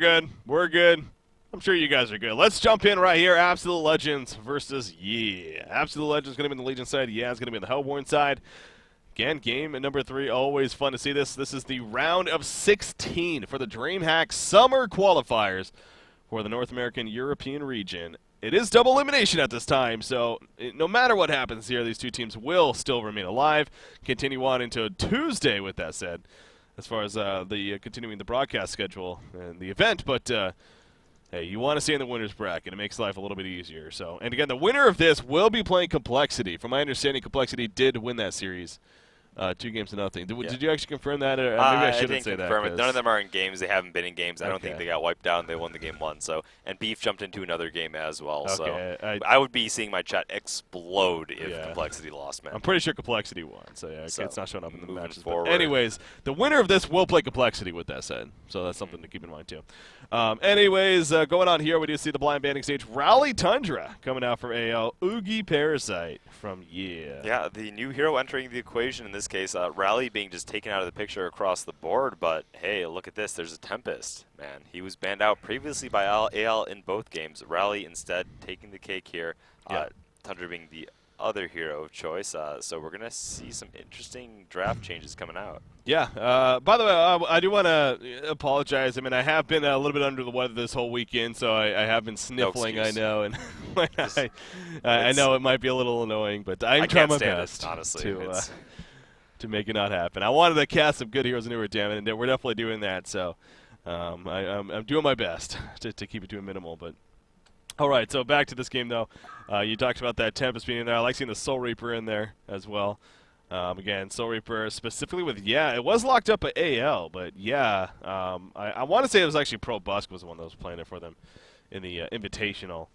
good. We're good. I'm sure you guys are good. Let's jump in right here. Absolute Legends versus YEE. Absolute Legends going to be on the Legion side. YEE is going to be on the Hellborn side. Again, game at number 3. Always fun to see this. This is the round of 16 for the DreamHack Summer Qualifiers for the North American European region. It is double elimination at this time, so no matter what happens here, these two teams will still remain alive. Continue on into Tuesday with that said, as far as continuing the broadcast schedule and the event, but hey, you want to stay in the winner's bracket. It makes life a little bit easier. So, and again, the winner of this will be playing Complexity. From my understanding, Complexity did win that series 2-0. Did you actually confirm that? Or maybe I shouldn't say that. Confirm it. None of them are in games. They haven't been in games. I don't think they got wiped out and they won the game 1. So, and Beef jumped into another game as well. Okay, so I would be seeing my chat explode if Complexity lost, man. I'm pretty sure Complexity won. So yeah, it's not showing up in the matches. Forward. But anyways, the winner of this will play Complexity with that said. So that's something to keep in mind too. Anyways, going on here, we do see the blind banding stage. Rally Tundra coming out for AL. Oogie Parasite from YEE. Yeah, the new hero entering the equation in this case. Rally being just taken out of the picture across the board, but hey, look at this. There's a Tempest, man. He was banned out previously by AL in both games. Rally instead taking the cake here. Tundra being the other hero of choice. So we're going to see some interesting draft changes coming out. Yeah. By the way, I do want to apologize. I mean, I have been a little bit under the weather this whole weekend, so I have been sniffling, no I know. And I know it might be a little annoying, but I'm trying my best honestly, to make it not happen. I wanted to cast some good heroes in Newer, damn it, and we're definitely doing that. So I'm doing my best to keep it to a minimal. But all right, so back to this game, though. You talked about that Tempest being in there. I like seeing the Soul Reaper in there as well. Again, Soul Reaper specifically with, it was locked up at AL, but I want to say it was actually Pro Busk was the one that was playing it for them in the Invitational.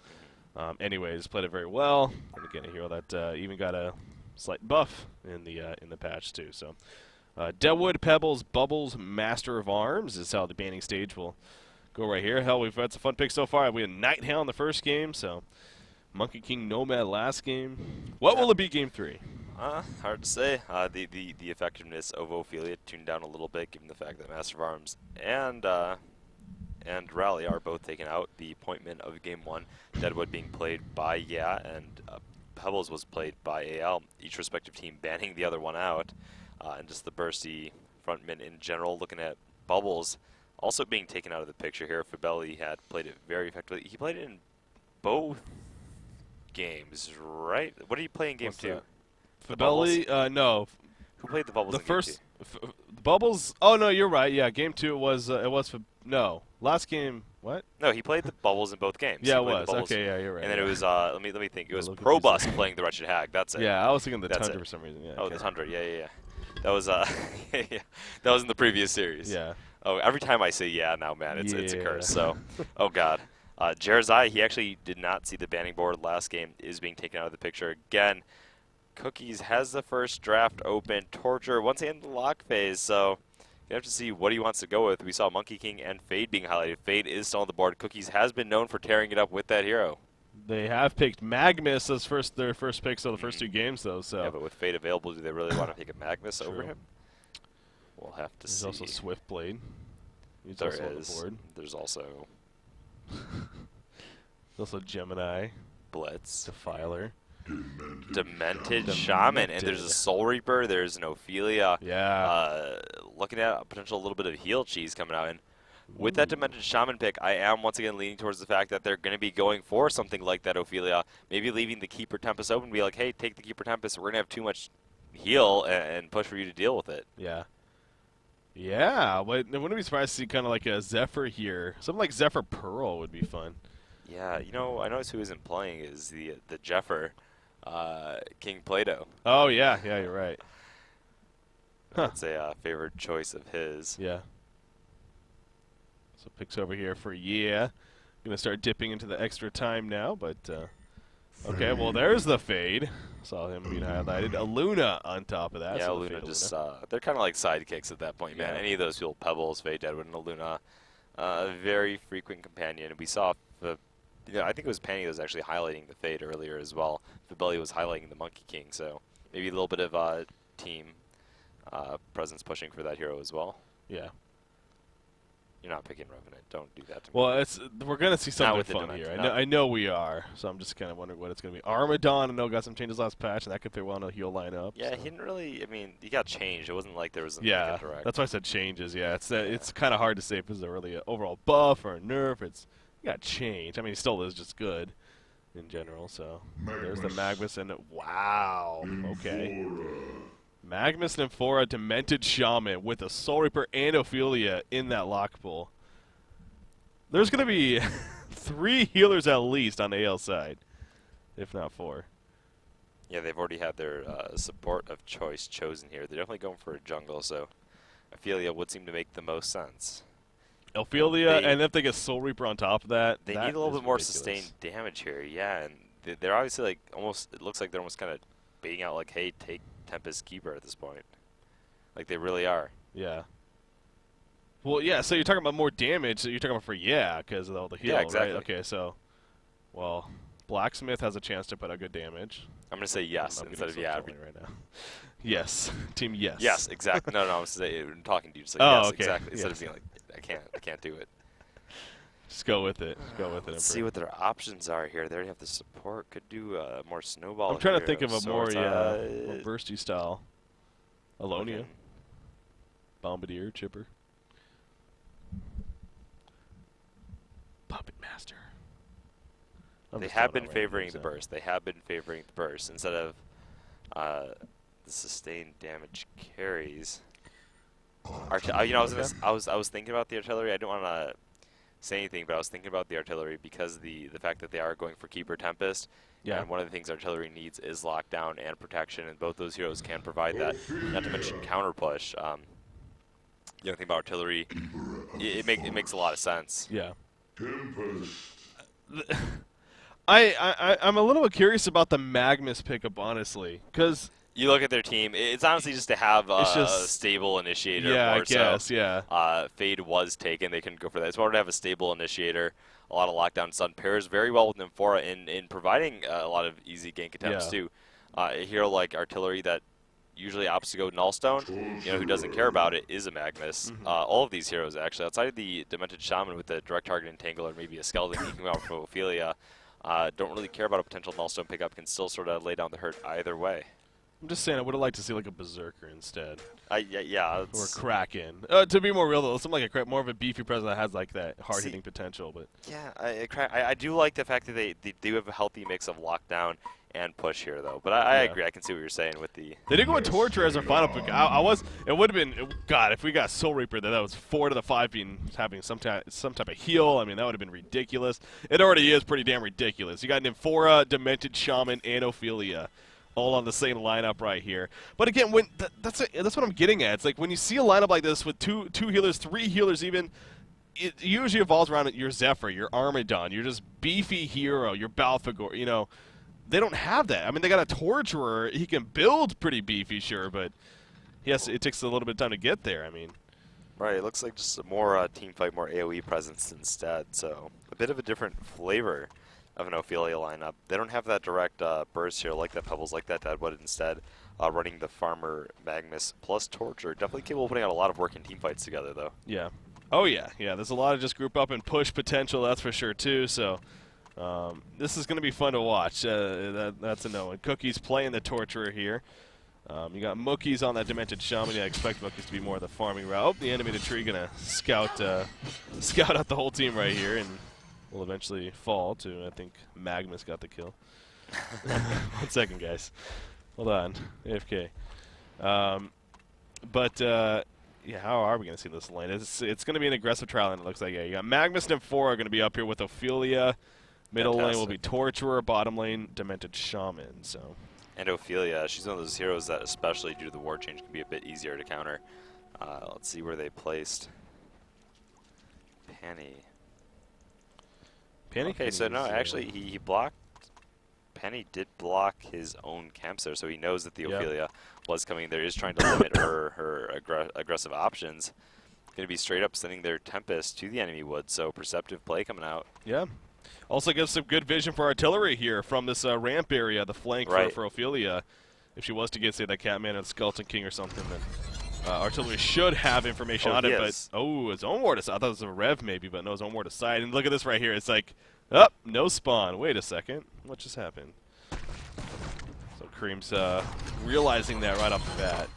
Anyways, played it very well. And again, a hero that even got a slight buff in the patch too. So, Deadwood, Pebbles, Bubbles, Master of Arms is how the banning stage will go right here. Hell, we've had some fun picks so far. We had Night Hail in the first game, so Monkey King Nomad last game. What will it be game 3? Hard to say. The effectiveness of Ophelia tuned down a little bit, given the fact that Master of Arms and Rally are both taken out. The appointment of game 1, Deadwood being played by and Pebbles was played by AL. Each respective team banning the other one out, and just the bursty frontmen in general. Looking at Bubbles also being taken out of the picture here. Fabelli had played it very effectively. He played it in both games, right? What did he play in game 2? Fabelli? No. Who played the Bubbles in game 2? The Bubbles? Oh, no, you're right. Yeah, game 2 it was no. Last game, what? No, he played the Bubbles in both games. Yeah, it was. Okay, yeah, you're right. And then it was, let me think. It was Pro Busk playing the Wretched Hag. That's it. Yeah, I was thinking the Tundra for some reason. Yeah, the Tundra. Yeah. That was, that was in the previous series. Yeah. Oh, every time I say now, man, it's a curse. So, oh god. Jerzai, he actually did not see the banning board last game, is being taken out of the picture again. Cookies has the first draft open. Torture once again in the lock phase, so you have to see what he wants to go with. We saw Monkey King and Fade being highlighted. Fade is still on the board. Cookies has been known for tearing it up with that hero. They have picked Magnus as their first picks of the first 2 games, though. So yeah, but with Fade available, do they really want to pick a Magnus over him? We'll have to see. There's also Swiftblade. He's there also is. on the board. There's also Gemini. Blitz. Defiler. Demented Shaman. And there's a Soul Reaper. There's an Ophelia. Yeah. Looking at a potential little bit of heal cheese coming out. And with that Demented Shaman pick, I am once again leaning towards the fact that they're going to be going for something like that Ophelia. Maybe leaving the Keeper Tempest open and be like, hey, take the Keeper Tempest. We're going to have too much heal and push for you to deal with it. Yeah. Yeah, but I wouldn't be surprised to see kind of like a Zephyr here. Something like Zephyr Pearl would be fun. Yeah, I noticed who isn't playing is the Jeffer, King Plato. Oh, yeah, you're right. That's a favorite choice of his. Yeah. So picks over here for Going to start dipping into the extra time now, but okay, well, there's the Fade. Saw him being highlighted. A Luna on top of that. Yeah, so Luna just, they're kind of like sidekicks at that point, man. Yeah. Any of those people, Pebbles, Fade, Deadwood, and a Luna, very frequent companion. We saw, I think it was Penny that was actually highlighting the Fade earlier as well. Fabelli was highlighting the Monkey King, so maybe a little bit of team presence pushing for that hero as well. Yeah. You're not picking Revenant. Don't do that to me. Well, we're gonna see something with the fun here. Dimension, I know we are. So I'm just kind of wondering what it's gonna be. Armadon, I know got some changes last patch, and that could fit well in a heal lineup. Yeah, so. he didn't really. I mean, he got changed. It wasn't like there was like a direct. That's why I said changes. Yeah, it's kind of hard to say if it's a really an overall buff or a nerf. He got changed. I mean, he still is just good in general. So there's the Magmus, and wow, okay. Magmus, Nymphora, Demented Shaman with a Soul Reaper and Ophelia in that lock pool. There's going to be 3 healers at least on the AL side, if not 4. Yeah, they've already had their support of choice chosen here. They're definitely going for a jungle, so Ophelia would seem to make the most sense. Ophelia, and if they get Soul Reaper on top of that, they need a little bit more sustained damage here. Yeah, and they're obviously like almost. It looks like they're almost kind of baiting out like, hey, take Tempest Keeper at this point. Like they really are. Yeah. Well, yeah. So you're talking about more damage. So you're talking about because of all the heal, yeah, exactly. right? Okay, so, well, Blacksmith has a chance to put out good damage. I'm gonna say yes instead of yeah. Right now. Yes, team yes. Yes, exactly. No, I'm talking to you. Just like, yes, okay. Exactly. Instead of being like, I can't do it. Just go with it. Let's see what their options are here. They already have the support. Could do more snowball. I'm trying to think of a more bursty style. Alonia, Bombardier, Chipper, Puppet Master. They have been favoring the burst. They have been favoring the burst instead of the sustained damage carries. I was thinking about the artillery. I don't want to say anything, but I was thinking about the artillery because the fact that they are going for Keeper Tempest. Yeah. And one of the things artillery needs is lockdown and protection, and both those heroes can provide that. Not to mention counter push. The other thing about artillery, it makes a lot of sense. Yeah. I'm a little bit curious about the Magmus pickup, honestly, because you look at their team. It's honestly just to have a stable initiator. Yeah, more I guess. So. Yeah. Fade was taken. They couldn't go for that. It's better to have a stable initiator. A lot of lockdown stun pairs very well with Nymphora in providing a lot of easy gank attempts too. A hero like Artillery that usually opts to go Nullstone, who doesn't care about it, is a Magmus. All of these heroes actually, outside of the Demented Shaman with the direct target entangle or maybe a Skeleton eking out from Ophelia, don't really care about a potential Nullstone pickup. Can still sort of lay down the hurt either way. I'm just saying I would have liked to see like a Berserker instead. Yeah. Or Kraken. To be more real though, something like more of a beefy presence that has like that hard hitting potential. But yeah, I do like the fact that they do have a healthy mix of lockdown and push here though. But I agree. I can see what you're saying with the. They did go with Torture as their final pick. It would have been God if we got Soul Reaper that was 4 to the 5 having some type of heal. I mean that would have been ridiculous. It already is pretty damn ridiculous. You got Nymphora, Demented Shaman, and Ophelia. All on the same lineup right here. But again, when that's what I'm getting at. It's like when you see a lineup like this with two healers, 3 healers even, it usually evolves around your Zephyr, your Armadon, your just beefy hero, your Balfagor. They don't have that. I mean, they got a Torturer. He can build pretty beefy, sure, but yes, it takes a little bit of time to get there. I mean. Right, it looks like just more team fight, more AoE presence instead. So a bit of a different flavor of an Ophelia lineup. They don't have that direct burst here like that Pebbles, like that Deadwood instead. Running the Farmer, Magmus, plus Torture. Definitely capable of putting out a lot of work in team fights together, though. Yeah. Oh, yeah. Yeah, there's a lot of just group up and push potential, that's for sure, too. So this is going to be fun to watch. That's a no. And Cookie's playing the Torturer here. You got Mookie's on that Demented Shaman. I expect Mookie's to be more of the farming route. Oh, the Animated Tree going to scout out the whole team right here. And will eventually fall to, I think, Magmus got the kill. 1 second, guys. Hold on. AFK. Yeah, how are we going to see this lane? It's going to be an aggressive trial, and it looks like, yeah, you got Magmus and Nymphora are going to be up here with Ophelia. Middle lane will be Torturer. Bottom lane, Demented Shaman. So. And Ophelia, she's one of those heroes that, especially due to the war change, can be a bit easier to counter. Let's see where they placed Penny. Okay, so no, actually, he blocked. Penny did block his own camps there, so he knows that the Ophelia was coming there. He's trying to limit her aggressive options. Going to be straight up sending their Tempest to the enemy wood, so perceptive play coming out. Yeah. Also gives some good vision for artillery here from this ramp area, the flank for Ophelia. If she was to get, say, that Catman and Skeleton King or something, then Artillery should have information on it, but his own ward aside. I thought it was a rev maybe, but no, his own ward aside. And look at this right here. It's like, oh, no spawn. Wait a second. What just happened? So Cream's realizing that right off the bat.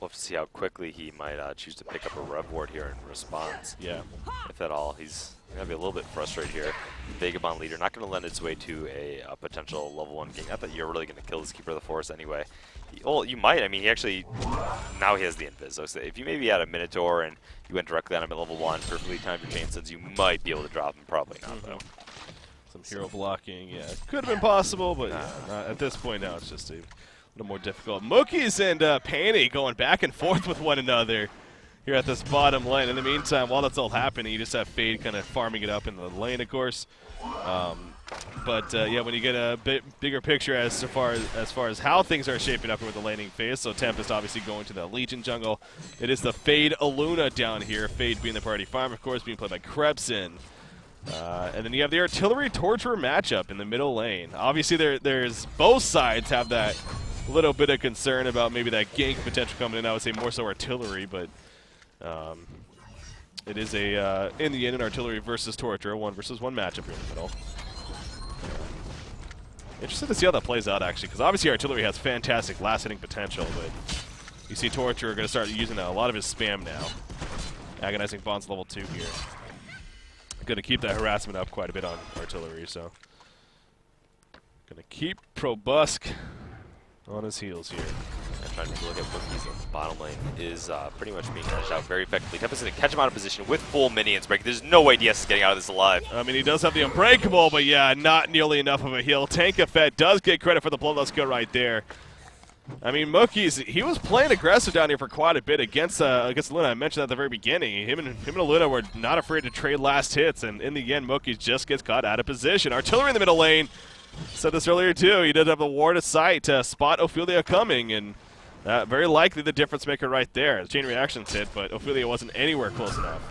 We'll have to see how quickly he might choose to pick up a rev ward here in response. Yeah. If at all. He's going to be a little bit frustrated here. Vagabond leader, not going to lend its way to a potential level 1 gank. Not that you're really going to kill this Keeper of the Forest anyway. Well, you might. I mean, he actually, now he has the invis. So if you maybe had a Minotaur and you went directly on him at level 1, perfectly timed your chain sends, you might be able to drop him. Probably not, though. Some hero blocking, yeah. Could have been possible, but yeah, at this point now it's just a little more difficult. Mookies and Panny going back and forth with one another here at this bottom lane. In the meantime, while that's all happening, you just have Fade kind of farming it up in the lane, of course. Yeah, when you get a bit bigger picture as far as how things are shaping up with the laning phase, so Tempest obviously going to the Legion jungle. It is the Fade Aluna down here, Fade being the party farm, of course, being played by Krebson. And then you have the Artillery Torturer matchup in the middle lane. Obviously, there's both sides have that little bit of concern about maybe that gank potential coming in. I would say more so Artillery, but it is a in the end an Artillery versus Torturer, 1-versus-1 matchup here in the middle. Interested to see how that plays out, actually, because obviously Artillery has fantastic last-hitting potential, but you see Torturer going to start using a lot of his spam now. Agonizing Bond's level 2 here. Going to keep that harassment up quite a bit on Artillery, so going to keep Probusk on his heels here. And trying to look at Bookie's in the bottom lane is pretty much being edged out very effectively. Tempest going to catch him out of position with full minions break. There's no way DS is getting out of this alive. I mean, he does have the Unbreakable, but yeah, not nearly enough of a heal. Tankafet does get credit for the Bloodlust kill right there. I mean, Mookie's, he was playing aggressive down here for quite a bit against Luna. I mentioned that at the very beginning. Him and Luna were not afraid to trade last hits, and in the end, Mookie's just gets caught out of position. Artillery in the middle lane. Said this earlier, too. He did have the ward of sight to spot Ophelia coming, and very likely the difference maker right there. The chain reactions hit, but Ophelia wasn't anywhere close enough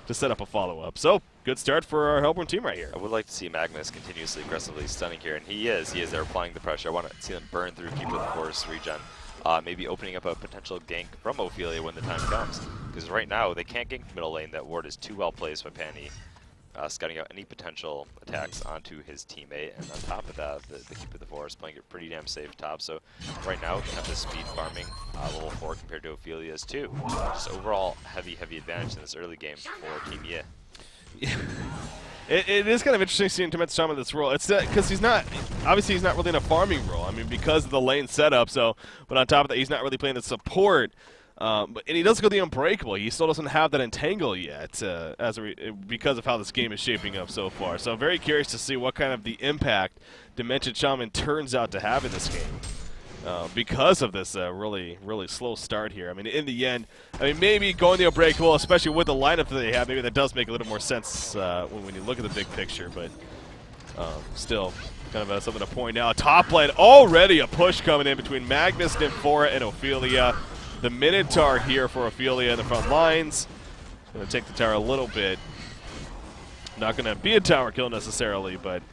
to set up a follow-up. So, good start for our Hellborn team right here. I would like to see Magnus continuously aggressively stunning here, and he is. They're applying the pressure. I want to see them burn through Keeper of the Forest regen. Maybe opening up a potential gank from Ophelia when the time comes. Because right now, they can't gank the middle lane. That ward is too well placed by Panny, scouting out any potential attacks onto his teammate. And on top of that, the Keeper of the Forest playing it pretty damn safe top. So right now, they have the speed farming level 4 compared to Ophelia's 2. Just overall heavy advantage in this early game for Team YEE. Yeah. It is kind of interesting seeing Tempest Shaman in this role. It's because he's not really in a farming role. I mean, because of the lane setup. So, but on top of that, he's not really playing the support. And he does go the Unbreakable. He still doesn't have that Entangle yet, because of how this game is shaping up so far. So, I'm very curious to see what kind of the impact Dimension Shaman turns out to have in this game. Because of this really slow start here. I mean, in the end, maybe going the Unbreakable, especially with the lineup that they have, maybe that does make a little more sense when you look at the big picture. But still, kind of something to point out. Top lane, already a push coming in between Magnus, Nymphora, and Ophelia. The Minotaur here for Ophelia in the front lines. Going to take the tower a little bit. Not going to be a tower kill necessarily, but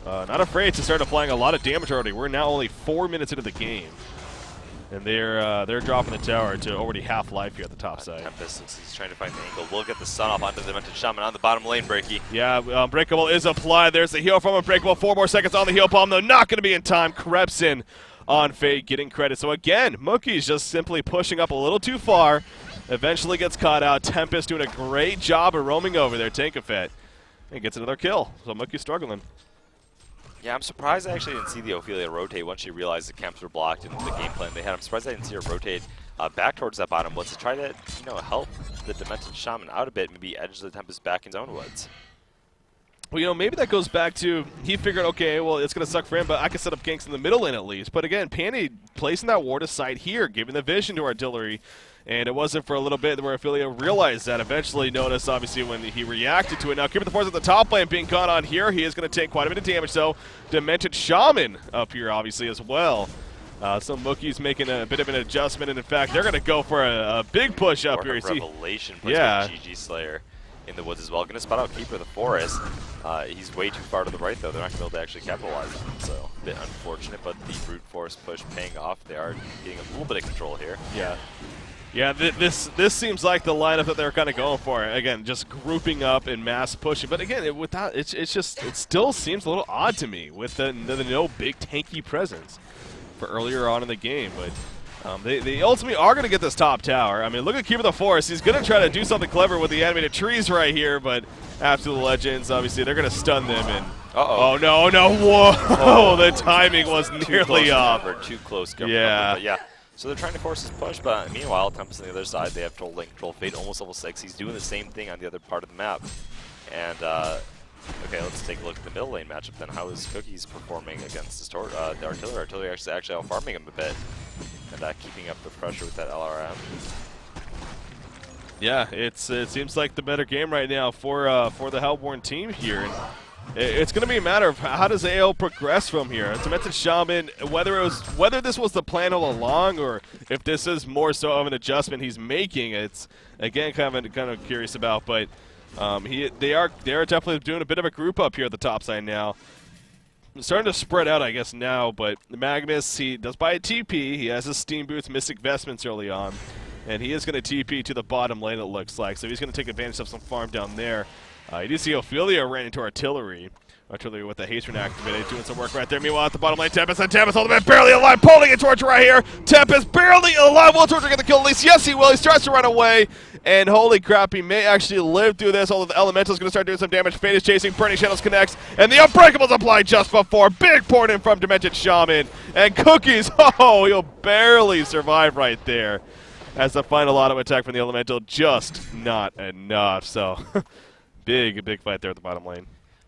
not afraid to start applying a lot of damage already. We're now only 4 minutes into the game, and they're dropping the tower to already half life here at the top side. Tempest, since he's trying to find the angle, will get the stun off onto the Dimension Shaman on the bottom lane, Breaky. Yeah, Unbreakable is applied. There's the heal from Unbreakable. 4 more seconds on the heal palm, though. Not going to be in time. Krebson on Fade getting credit. So again, Mookie's just simply pushing up a little too far. Eventually gets caught out. Tempest doing a great job of roaming over there. Tankafet, and gets another kill. So Mookie's struggling. Yeah, I'm surprised I actually didn't see the Ophelia rotate once she realized the camps were blocked and the game plan they had. I'm surprised I didn't see her rotate back towards that bottom woods to try to, help the Dimension Shaman out a bit, maybe edge the Tempest back in zone woods. Well, maybe that goes back to, he figured, okay, well, it's going to suck for him, but I can set up ganks in the middle lane at least. But again, Panny placing that ward aside here, giving the vision to Artillery. And it wasn't for a little bit where Ophelia realized that. Eventually noticed, obviously, when he reacted to it. Now, Keeper of the Forest at the top lane being caught on here. He is going to take quite a bit of damage, though. Demented Shaman up here, obviously, as well. So Mookie's making a bit of an adjustment, and in fact, they're going to go for a big push up here. Revelation puts GG Slayer in the woods as well. Going to spot out Keeper of the Forest. He's way too far to the right, though. They're not going to be able to actually capitalize on him, so a bit unfortunate, but the brute force push paying off. They are getting a little bit of control here. Yeah. Yeah, this seems like the lineup that they're kind of going for. Again, just grouping up and mass pushing. But again, it still seems a little odd to me with the no big tanky presence for earlier on in the game. But they ultimately are going to get this top tower. I mean, look at Keeper of the Forest. He's going to try to do something clever with the animated trees right here. But Absolute Legends, obviously, they're going to stun them. And oh no, whoa! Oh, the timing was nearly off. Too close. Yeah. But yeah. So they're trying to force his push, but meanwhile, Tempest on the other side, they have Troll Link, Troll Fate, almost level 6. He's doing the same thing on the other part of the map. And, okay, let's take a look at the middle lane matchup then. How is Cookies performing against his the Artillery? Artillery actually out-farming him a bit, and keeping up the pressure with that LRM. Yeah, it seems like the better game right now for the Hellborn team here. And it's going to be a matter of how does AO progress from here. Demented Shaman, whether this was the plan all along or if this is more so of an adjustment he's making, it's again kind of curious about. But they are definitely doing a bit of a group up here at the top side now. It's starting to spread out, I guess now. But Magnus, he does buy a TP. He has his Steam Boots, Mystic Vestments early on, and he is going to TP to the bottom lane. It looks like so he's going to take advantage of some farm down there. You do see Ophelia ran into Artillery. Artillery with the Hasten activated, doing some work right there. Meanwhile, at the bottom lane, Tempest ultimate barely alive, pulling a Torture right here. Tempest barely alive. Will Torture get the kill at least? Yes, he will. He starts to run away, and holy crap, he may actually live through this. Although the Elemental's going to start doing some damage. Fate is chasing, Burning Shadows connects, and the Unbreakable's applied just before. Big port in from Demented Shaman, and Cookies, oh, he'll barely survive right there. As the final auto attack from the Elemental, just not enough. So. Big fight there at the bottom lane.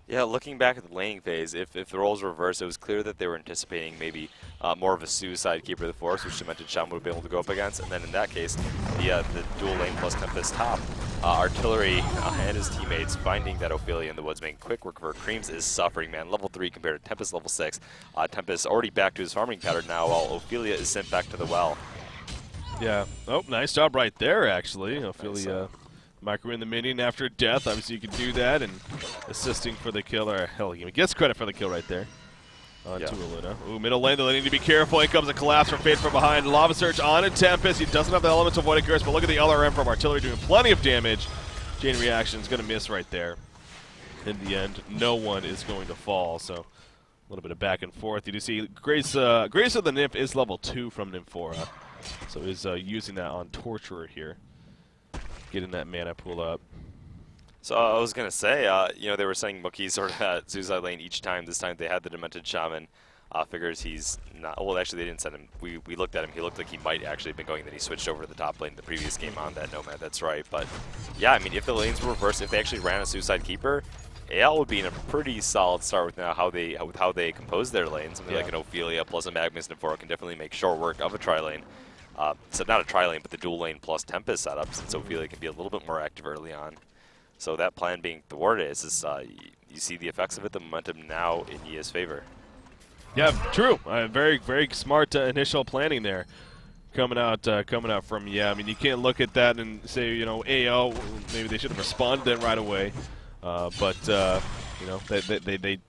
Yeah, looking back at the laning phase, if the roles were reversed, it was clear that they were anticipating maybe more of a suicide Keeper of the Forest, which Demented Shaman would be able to go up against. And then in that case, the dual lane plus Tempest top, Artillery and his teammates finding that Ophelia in the woods, making quick work of her. Creams is suffering, man. Level 3 compared to Tempest level 6. Tempest already back to his farming pattern now, while Ophelia is sent back to the well. Yeah. Oh, nice job right there, actually. Ophelia. Micro in the minion after death. Obviously, you can do that, and assisting for the kill. Or hell, he gets credit for the kill right there. To Aluna. Ooh, middle lane, they need to be careful. Here comes a collapse from Fate from behind. Lava Surge on a Tempest. He doesn't have the elements of Voided Curse, but look at the LRM from Artillery doing plenty of damage. Chain Reaction is going to miss right there. In the end, no one is going to fall, so a little bit of back and forth. You do see Grace of the Nymph is level 2 from Nymphora, so he's using that on Torturer here. Getting that mana pool up. So I was going to say, you know, they were sending Mookie sort of at Suicide Lane each time. This time they had the Demented Shaman. Figures he's not, well, actually they didn't send him. We looked at him. He looked like he might actually have been going, then he switched over to the top lane the previous game on that Nomad. That's right. But yeah, I mean, if the lanes were reversed, if they actually ran a Suicide Keeper, AL would be in a pretty solid start with now how they compose their lanes. Something like an Ophelia plus a Magnus Nymphora can definitely make short work of a tri-lane. So not a tri-lane, but the dual lane plus Tempest setup, since Ophelia can be a little bit more active early on. So that plan being thwarted is you see the effects of it, the momentum now in YEE's favor. Yeah, true. Very smart initial planning there, coming out from YEE. I mean, you can't look at that and say, you know, AO, maybe they should have responded then right away, but you know, they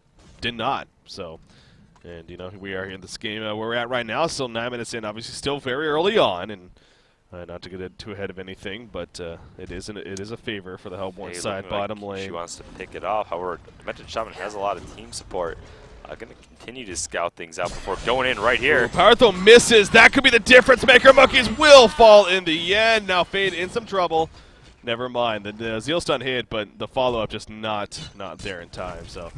did not. So. And, you know, we are in this game where we're at right now, still 9 minutes in, obviously still very early on, and not to get too ahead of anything, but it is a favor for the Hellborn side, bottom lane. She wants to pick it off. However, Demented Shaman has a lot of team support. Going to continue to scout things out before going in right here. Power Throw misses. That could be the difference maker. Monkeys will fall in the end. Now Fade in some trouble. Never mind. The Zeal Stun hit, but the follow-up just not there in time. So,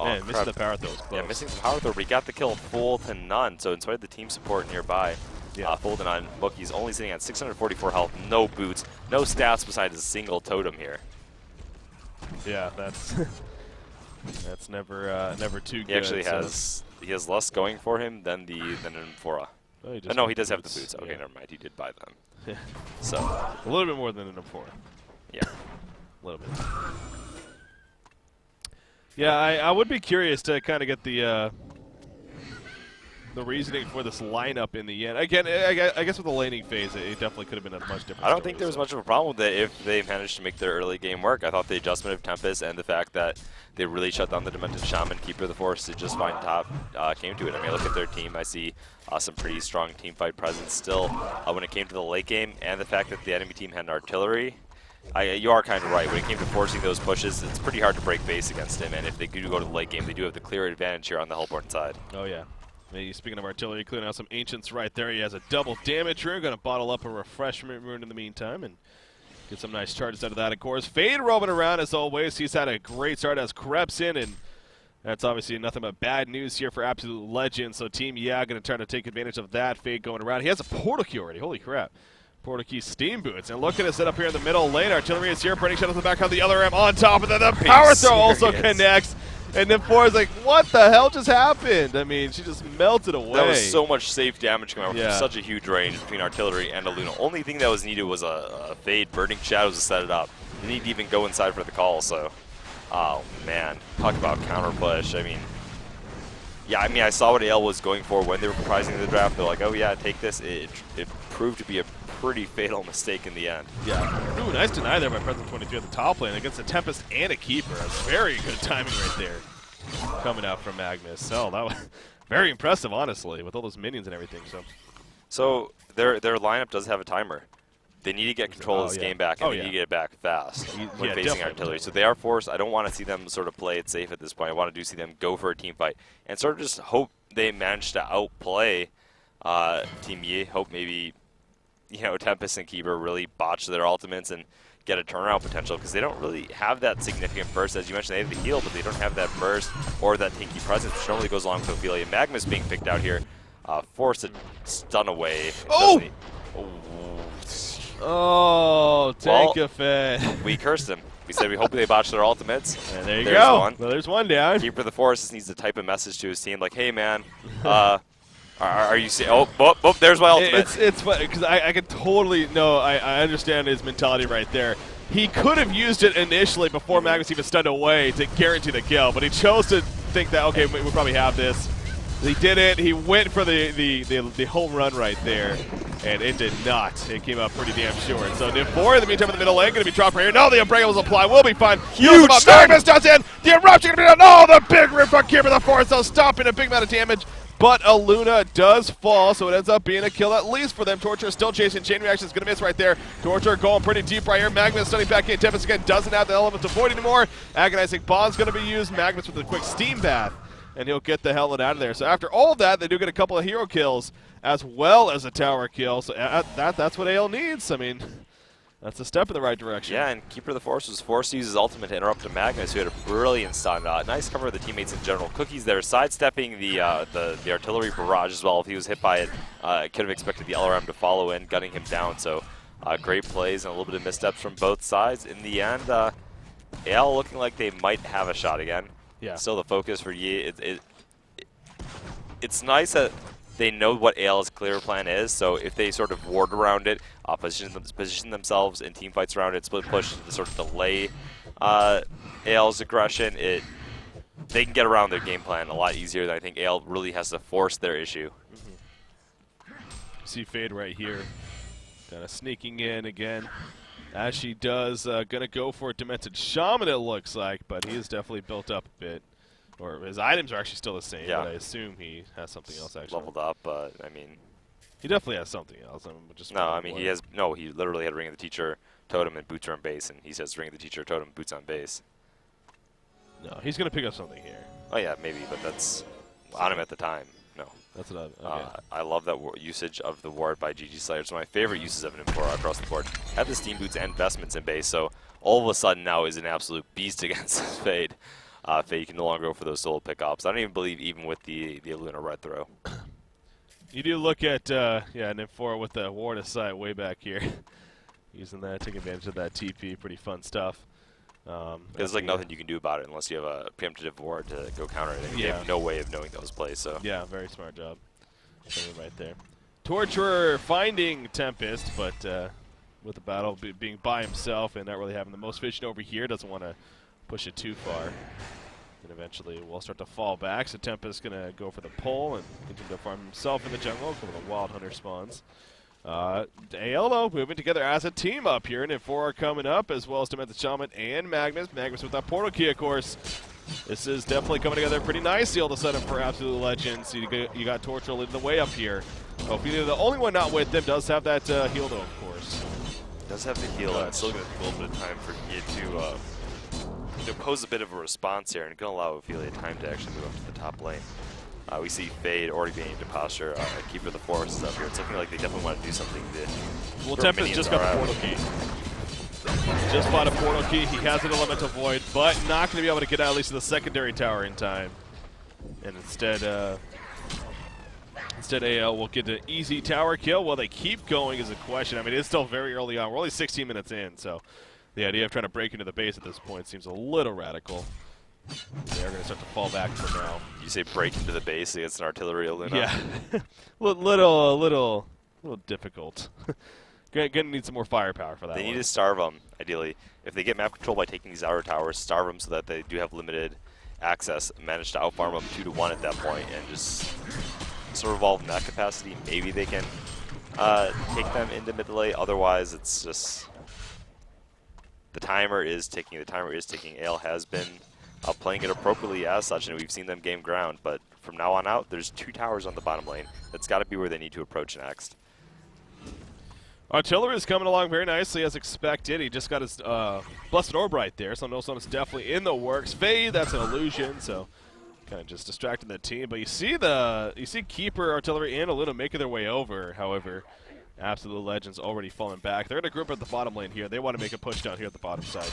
man, missing the Power Throw was close. Yeah, missing the Power Throw, but he got the kill full to none. So in spite of the team support nearby, full to none. Mookie's only sitting at 644 health, no boots, no stats besides a single totem here. Yeah, that's that's never too good. He actually has less going for him than Nymphora. Oh, no, he does have the boots. Okay, never mind. He did buy them. Yeah. So a little bit more than an Nymphora. Yeah, a little bit. Yeah, I would be curious to kind of get the the reasoning for this lineup in the end. Again, I guess with the laning phase, it definitely could have been a much different I don't story, think there was much of a problem with it if they managed to make their early game work. I thought the adjustment of Tempest and the fact that they really shut down the Demented Shaman, Keeper of the Forest to just find top came to it. I mean, look at their team. I see some pretty strong team fight presence still when it came to the late game, and the fact that the enemy team had an artillery. You are kind of right. When it came to forcing those pushes, it's pretty hard to break base against him, and if they do go to the late game, they do have the clear advantage here on the Hellborn side. Oh, yeah. Maybe speaking of artillery, clearing out some Ancients right there. He has a double damage rune. Going to bottle up a refreshment rune in the meantime and get some nice charges out of that, of course. Fade roaming around as always. He's had a great start as creeps in, and that's obviously nothing but bad news here for Absolute Legend. So Team YEE going to try to take advantage of that. Fade going around. He has a portal key already. Holy crap. Portal key steam boots. And look at it set up here in the middle lane. Artillery is here. Burning shadows in the background. The other M on top. And then the power throw also connects. And then Four is like, what the hell just happened? I mean, she just melted away. That was so much safe damage coming out from Yeah. such a huge range between Artillery and a Luna. Only thing that was needed was a Fade, Burning Shadows to set it up. Didn't need to even go inside for the call, so. Oh, man. Talk about counter push. I mean, yeah, I mean, I saw what AL was going for when they were comprising the draft. They're like, oh, yeah, take this. It proved to be a pretty fatal mistake in the end. Yeah. Ooh, nice deny there by President 23 at the top lane against a Tempest and a Keeper. That's very good timing right there coming out from Magnus. So that was very impressive, honestly, with all those minions and everything. So their lineup does have a timer. They need to get control of this game back, and they need to get it back fast when facing artillery. So they are forced. I don't want to see them sort of play it safe at this point. I want to see them go for a team fight and sort of just hope they manage to outplay Team YEE. Hope maybe, you know, Tempest and Keeper really botch their ultimates and get a turnaround potential, because they don't really have that significant burst. As you mentioned, they have the heal, but they don't have that burst or that tanky presence, which normally goes along with Ophelia. Magnus being picked out here, forced to stun away. Oh! Oh, take a fan. We cursed him. We said we hope they botch their ultimates. And there you there's go. One. Well, there's one down. Keeper of the Forest just needs to type a message to his team like, hey, man, are you seeing? Oh, there's my ultimate. It's funny because I can totally I understand his mentality right there. He could have used it initially before Magnus even stunned away to guarantee the kill, but he chose to think that, okay, we probably have this. He did it. He went for the home run right there, and it did not. It came out pretty damn short. So Nifor in the meantime in the middle lane going to be dropped right here. No, the Unbreakables apply. We'll be fine. Huge Magnus does in. The Eruption going to be done. Oh, the big rip from Keeper of the Forest. So stopping a big amount of damage. But a Luna does fall, so it ends up being a kill at least for them. Torture still chasing. Chain Reaction is going to miss right there. Torture going pretty deep right here. Magnus stunning back in. Tempest again doesn't have the element to void anymore. Agonizing Bomb's going to be used. Magnus with a quick steam bath, and he'll get the hell out of there. So after all of that, they do get a couple of hero kills as well as a tower kill. So that's what AL needs. I mean, that's a step in the right direction. Yeah, and Keeper of the Forest was forced to use his ultimate to interrupt a Magnus, who had a brilliant stun. Nice cover of the teammates in general. Cookies there, sidestepping the artillery barrage as well. If he was hit by it, could have expected the LRM to follow in, gunning him down. So great plays and a little bit of missteps from both sides. In the end, AL looking like they might have a shot again. Yeah. Still the focus for YEE. It's nice that they know what AL's clear plan is, so if they sort of ward around it, position themselves in team fights around it, split push to sort of delay AL's aggression, they can get around their game plan a lot easier than I think AL really has to force their issue. See Fade right here, kind of sneaking in again, as she does. Gonna go for a Demented Shaman, it looks like, but he is definitely built up a bit. Or his items are actually still the same, but I assume he has something else actually. Leveled up, but I mean, he definitely has something else. He literally had Ring of the Teacher, Totem, and Boots are on base, and he says Ring of the Teacher, Totem, Boots on base. No, he's gonna pick up something here. Oh yeah, maybe, but that's on him at the time. No. That's what okay. I love that usage of the ward by GG Slayer. It's one of my favorite uses of an Impora across the board. Had the Steam Boots and Vestments in base, so all of a sudden now is an absolute beast against this Fade. Fade can no longer go for those solo pickups. I don't even believe even with the Luna red throw. You do look at Nymphora with the ward aside way back here. Using that, taking advantage of that TP. Pretty fun stuff. There's like nothing you can do about it unless you have a preemptive ward to go counter it. You have no way of knowing those plays. So yeah, very smart job. Right there. Torturer finding Tempest, but with the battle being by himself and not really having the most vision over here, doesn't want to push it too far. And eventually we'll start to fall back. So Tempest going to go for the pull and continue to farm himself in the jungle. Come with the Wild Hunter spawns. AL, though, moving together as a team up here. And N4 are coming up, as well as Demented Shaman and Magnus. Magnus with that portal key, of course. This is definitely coming together pretty nicely all of a sudden for Absolute Legends. You got Torture leading the way up here. Ophelia, the only one not with them, does have that heal, though, of course. Does have the heal. It's still going to take a little bit of time for Nia to pose a bit of a response here, and going to allow Ophelia time to actually move up to the top lane. We see Fade already being into posture. Keeper of the Forest is up here. It's looking like they definitely want to do something. Well, Tempest just got the portal key. Just bought a portal key. He has an Elemental Void, but not going to be able to get out at least to the secondary tower in time. And instead AL will get an easy tower kill. Will they keep going is a question. I mean, it's still very early on. We're only 16 minutes in, so the idea of trying to break into the base at this point seems a little radical. They're going to start to fall back for now. You say break into the base against an artillery Luna? Yeah. little difficult. Gonna need some more firepower for that. They need to starve them, ideally. If they get map control by taking these outer towers, starve them so that they do have limited access, manage to outfarm them 2-1 at that point, and just sort of evolve in that capacity. Maybe they can take them into mid lane. Otherwise, it's just the timer is ticking. The timer is ticking. Ale has been playing it appropriately as such, and we've seen them gain ground. But from now on out, there's 2 towers on the bottom lane. That's got to be where they need to approach next. Artillery is coming along very nicely as expected. He just got his Blessed Orb right there, so No Stone is definitely in the works. Fade, that's an illusion, so kind of just distracting the team. But you see Keeper, Artillery, and Aluna making their way over. However, Absolute Legends already falling back. They're going to group at the bottom lane here. They want to make a push down here at the bottom side.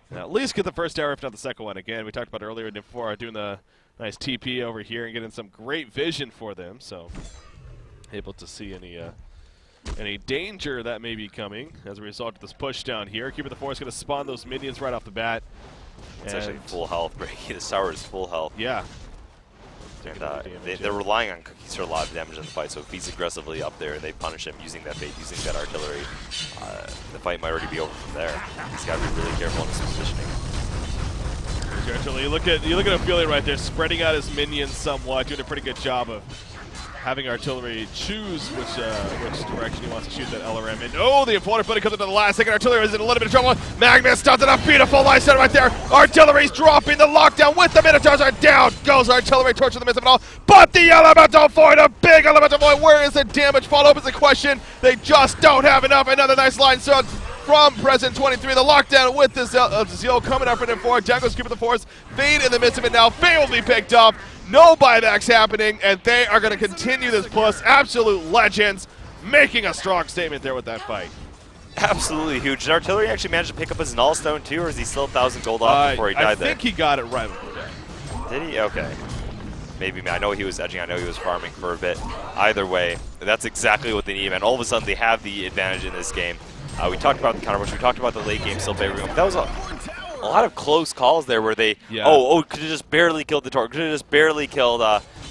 And at least get the first tower, if not the second one. Again, we talked about earlier before doing the nice TP over here and getting some great vision for them. So able to see any danger that may be coming as a result of this push down here. Keeper of the Forest going to spawn those minions right off the bat. It's actually full health. Breaking this tower is full health. Yeah. And they're relying on Cookies for a lot of damage in the fight, so if he's aggressively up there, they punish him using that bait, using that artillery. The fight might already be over from there. He's got to be really careful in his positioning. There's artillery. You look at Ophelia right there, spreading out his minions somewhat, doing a pretty good job of having Artillery choose which direction he wants to shoot that LRM in. Oh, the opponent comes into the last second. Artillery is in a little bit of trouble. Magnus does it, a beautiful line set right there. Artillery's dropping the lockdown with the Minotaurs are down. Goes Artillery, torch in the midst of it all. But the Elemental Void, a big Elemental Void. Where is the damage? Follow-up is the question. They just don't have enough. Another nice line set from Present 23. The lockdown with this Zeal coming up for them forward. Down goes Keeper of the Forest. Fade in the midst of it now. Fade will be picked up. No buybacks happening, and they are going to continue this push. Absolute Legends making a strong statement there with that fight. Absolutely huge. Did Artillery actually manage to pick up his Null Stone too, or is he still 1,000 gold off before he died there? I think he got it right before that. Did he? Okay. Maybe. I know he was edging. I know he was farming for a bit. Either way, that's exactly what they need, man. All of a sudden, they have the advantage in this game. We talked about the counter push. We talked about the late game still favoring them. That was a lot of close calls there where they, could have just barely killed the Torque, could have just barely killed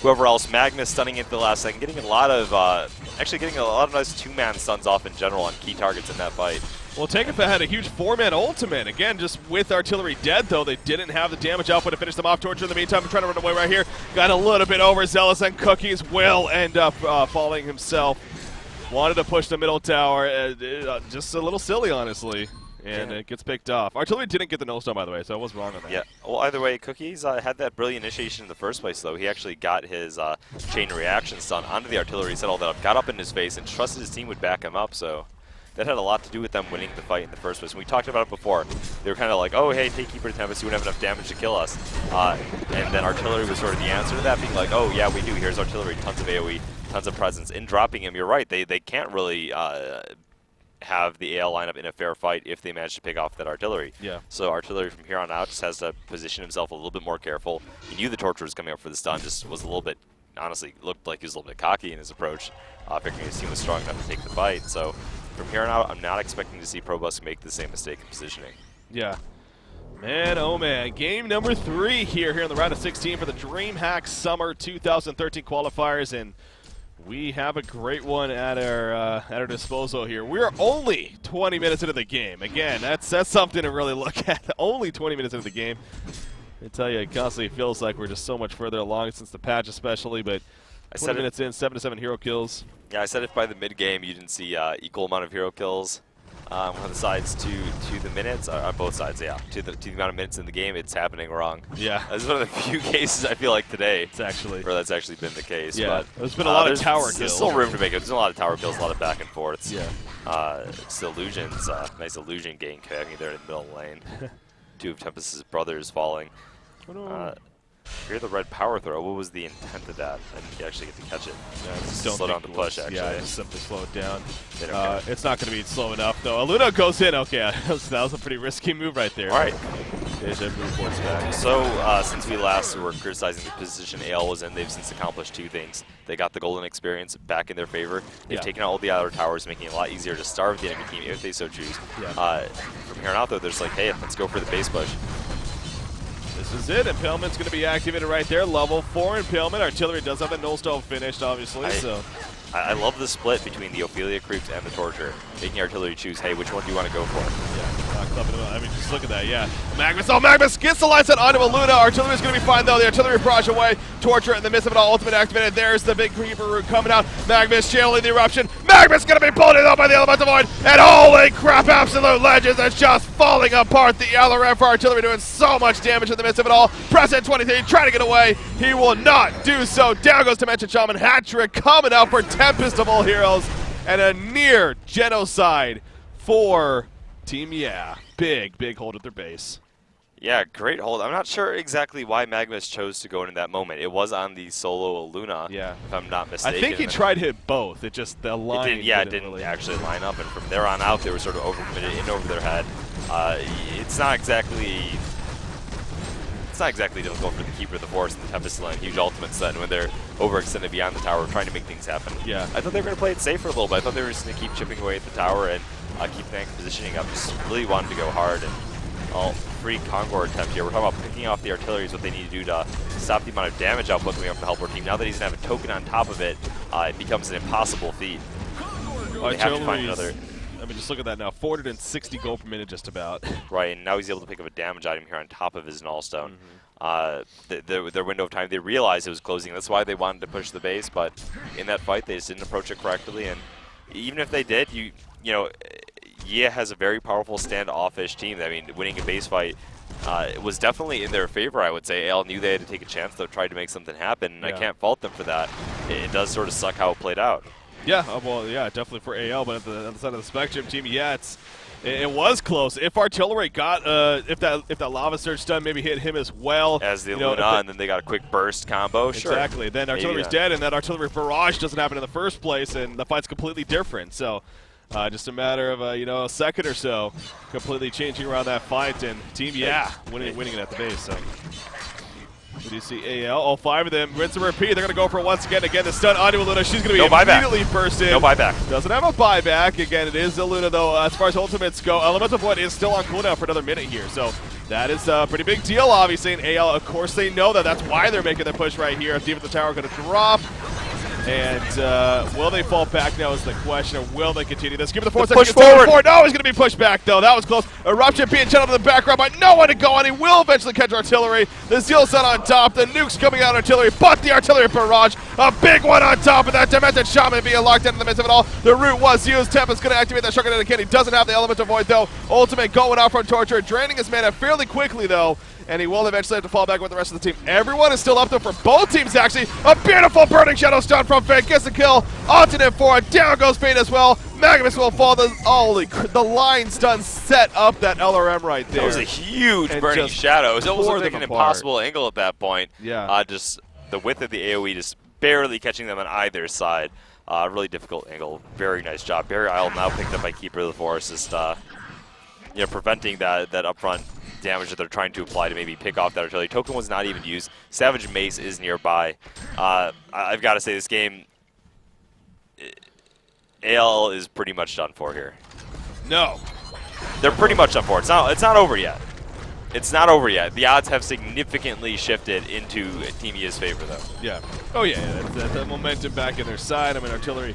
whoever else. Magnus stunning into the last second, getting a lot of nice two-man stuns off in general on key targets in that fight. Well, Tenkafa had a huge 4-man ultimate. Again, just with Artillery dead, though, they didn't have the damage output to finish them off. Torture in the meantime, trying to run away right here. Got a little bit overzealous, and Cookies will end up falling himself. Wanted to push the middle tower, just a little silly, honestly. And it gets picked off. Artillery didn't get the no stone, by the way, so I was wrong on that. Yeah. Well, either way, Cookies had that brilliant initiation in the first place, though. He actually got his chain reaction stun onto the Artillery, set all that up, got up in his face, and trusted his team would back him up. So that had a lot to do with them winning the fight in the first place. And we talked about it before. They were kind of like, oh, hey, take Keeper to Tempest. You wouldn't have enough damage to kill us. And then Artillery was sort of the answer to that, being like, oh, yeah, we do. Here's Artillery. Tons of AoE, tons of presence. In dropping him, you're right. They can't really have the AL lineup in a fair fight if they manage to pick off that Artillery. Yeah. So Artillery from here on out just has to position himself a little bit more careful. He knew the Torture was coming up for the stun, just was a little bit, honestly, looked like he was a little bit cocky in his approach, figuring his team was strong enough to take the fight. So from here on out, I'm not expecting to see Probus make the same mistake in positioning. Yeah. Man, oh man. Game number 3 here in the round of 16 for the DreamHack Summer 2013 qualifiers, and we have a great one at our disposal here. We're only 20 minutes into the game. Again, that's something to really look at. Only 20 minutes into the game. I tell you, it constantly feels like we're just so much further along since the patch, especially. But 20 minutes in, 7 to 7 hero kills. Yeah, I said if by the mid game you didn't see equal amount of hero kills on the sides to the minutes, on both sides, yeah, to the amount of minutes in the game, it's happening wrong. Yeah, this is one of the few cases I feel like today where that's actually been the case. Yeah, but there's been a lot of tower kills. There's still room to make it. There's a lot of tower kills, a lot of back and forths. Yeah. It's illusions, nice illusion gang happening there in the middle of the lane. 2 of Tempest's brothers falling. Oh, no. Hear the red power throw. What was the intent of that? I didn't actually get to catch it. Yeah, just slow down the push, actually. Yeah, just simply slow it down. It's not going to be slow enough, though. Aluna goes in. Okay, that was a pretty risky move right there. All right. Back. So, since we last were criticizing the position AL was in, they've since accomplished 2 things. They got the golden experience back in their favor. They've taken out all the other towers, making it a lot easier to starve the enemy team if they so choose. Yeah. From here on out, though, they're just like, hey, let's go for the base push. This is it. Impalement's going to be activated right there. Level 4 Impalement. Artillery does have the null stone finished, obviously. I love the split between the Ophelia creeps and the Torture, making Artillery choose, hey, which one do you want to go for? Yeah, I mean, just look at that, yeah. Magnus gets the line set onto Aluna. Artillery's going to be fine, though. The Artillery barrage away. Torture in the midst of it all, ultimate activated. There's the big creeper root coming out. Magnus channeling the eruption. Magnus going to be pulled in though by the Elemental Void. And holy crap, absolute legends. It's just falling apart. The LRM for Artillery doing so much damage in the midst of it all. President 23 trying to get away. He will not do so. Down goes Dimension Shaman. Hat-trick coming out for Tempest of all heroes. And a near genocide for Team Yeah. Big hold at their base. Yeah, great hold. I'm not sure exactly why Magnus chose to go into that moment. It was on the solo Luna, if I'm not mistaken. I think he tried to hit both. It just, the line didn't really actually line up, and from there on out, they were sort of overcommitted in over their head. It's not exactly difficult for the Keeper of the Forest and the Tempest line, huge ultimates then when they're overextended beyond the tower, trying to make things happen. Yeah. I thought they were going to play it safe for a little bit. I thought they were just going to keep chipping away at the tower and keep positioning up. Just really wanted to go hard. And free Kongor attempt here. We're talking about picking off the artillery is what they need to do to stop the amount of damage output coming up from the Helper team. Now that he's going to have a token on top of it, it becomes an impossible feat. They have to find another. I mean, just look at that now. 460 gold per minute, just about. Right, and now he's able to pick up a damage item here on top of his Nullstone. Their window of time, they realized it was closing. That's why they wanted to push the base, but in that fight, they just didn't approach it correctly. And even if they did, you know, YEE has a very powerful standoffish team. I mean, winning a base fight was definitely in their favor, I would say. AL knew they had to take a chance, though, tried to make something happen, and I can't fault them for that. It does sort of suck how it played out. Yeah, well, yeah, definitely for AL, but at the other side of the spectrum, Team Yeah, it was close. If Artillery got, if that Lava Surge stun maybe hit him as well. As the Luna, and then they got a quick burst combo, sure. Exactly, then Artillery's dead, and that Artillery barrage doesn't happen in the first place, and the fight's completely different. So, just a matter of, a second or so, completely changing around that fight, and Team Yeah winning it at the base, so. We do see AL, all 5 of them, rinse and repeat. They're going to go for it once again. Again, the stun onto Aluna. She's going to be immediately burst in. No buyback. Doesn't have a buyback. Again, it is Aluna, though. As far as ultimates go, Elemental Void is still on cooldown for another minute here. So that is a pretty big deal, obviously. And AL, of course, they know that. That's why they're making the push right here. If even the tower going to drop. And will they fall back now is the question, or will they continue this? Give it the 4 seconds. Push forward. No, he's going to be pushed back, though. That was close. Eruption being channeled in the background, but no one to go on. He will eventually catch Artillery. The Zeal Sun on top. The nukes coming out Artillery, but the Artillery barrage. A big one on top of that. Demented Shaman being locked in the midst of it all. The root was used. Tempest going to activate that Shotgun again. He doesn't have the Elemental Void, though. Ultimate going out from Torture, draining his mana fairly quickly, though. And he will eventually have to fall back with the rest of the team. Everyone is still up there for both teams, actually. A beautiful Burning Shadow stun from Fate. Gets the kill. Alternate forward. Down goes Fate as well. Magnus will fall. The line stun set up that LRM right there. That was a huge Burning Shadow. It was almost like an impossible angle at that point. Yeah. Just the width of the AoE just barely catching them on either side. Really difficult angle. Very nice job. Barry Isle now picked up by Keeper of the Forest. Just preventing that upfront damage that they're trying to apply to maybe pick off that artillery. Token was not even used. Savage Mace is nearby. I've got to say, this game, AL is pretty much done for here. No. They're pretty much done for. It's not over yet. It's not over yet. The odds have significantly shifted into Team Yee's favor, though. Yeah. Oh, yeah. That momentum back in their side. I mean, Artillery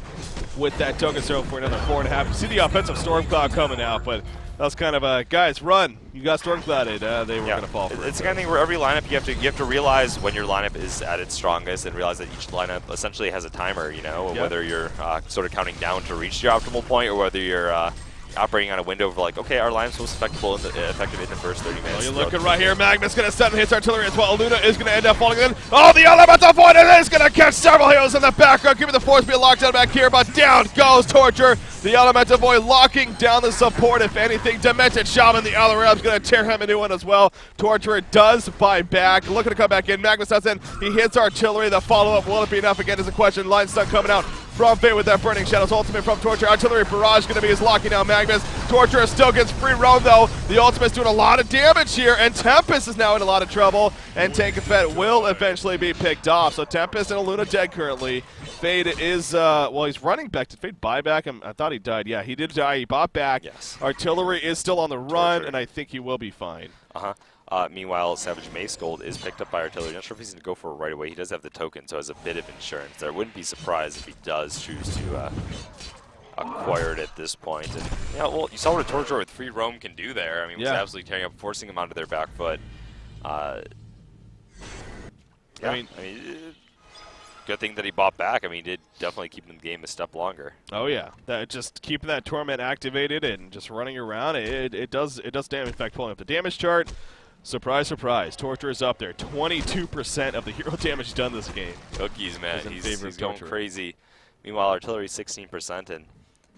with that token throw for another 4.5. You see the offensive Storm Cloud coming out, but That was kind of a, guys, run. You got Stormclouded. They were Yeah. going to fall for it. It's the kind of thing where every lineup you have to realize when your lineup is at its strongest and realize that each lineup essentially has a timer, you know, Yep. whether you're sort of counting down to reach your optimal point or whether you're operating on a window of like, okay, our lineup's most effective in the first 30 minutes. You're looking right here. Magnus going to set and hits artillery as well. Luna is going to end up falling in. Oh, the elemental void is going to catch several heroes in the background. Give me the force being locked down back here, but down goes Torture. The elemental void locking down the support. If anything, Demented Shaman, the other is going to tear him a new one as well. Torture does buy back. Looking to come back in. Magnus does in. He hits artillery. The follow-up, will it be enough? Again is a question. Line stun coming out from Fate with that Burning Shadows ultimate from Torture. Artillery barrage going to be his locking down Magnus. Torture still gets free roam though. The ultimate's doing a lot of damage here, and Tempest is now in a lot of trouble, and Tankafet will eventually be picked off. So Tempest and Luna dead currently. Fade is, well, he's running back. Did Fade buy back? I thought he died. Yeah, he did die. He bought back. Yes. Artillery is still on the run, Torture. and I think he will be fine. Meanwhile, Savage Mace Gold is picked up by Artillery. Not sure if he's going to go for it right away. He does have the token, so has a bit of insurance. I wouldn't be surprised if he does choose to acquire it at this point. And yeah, well, you saw what a Torture with free roam can do there. I mean, it was absolutely tearing up, forcing him onto their back foot. Yeah, I mean, good thing that he bought back. I mean, he did definitely keep him in the game a step longer. Oh yeah, that just keeping that torment activated and just running around, it does damage. In fact, pulling up the damage chart. Surprise, surprise. Torture is up there. 22% of the hero damage done this game. Cookies, man. He's going Torture. crazy. Meanwhile, Artillery 16%, and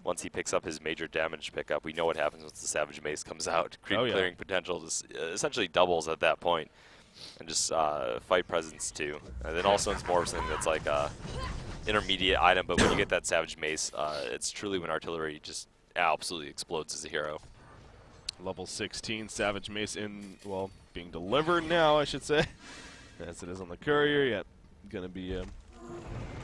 once he picks up his major damage pickup, we know what happens once the Savage Mace comes out. Creep clearing potential just essentially doubles at that point. And just fight presence too. And then also it's more of something that's like a intermediate item, but when you get that Savage Mace, it's truly when Artillery just absolutely explodes as a hero. Level 16 Savage Mace well, being delivered now, I should say. As it is on the courier, yeah, gonna be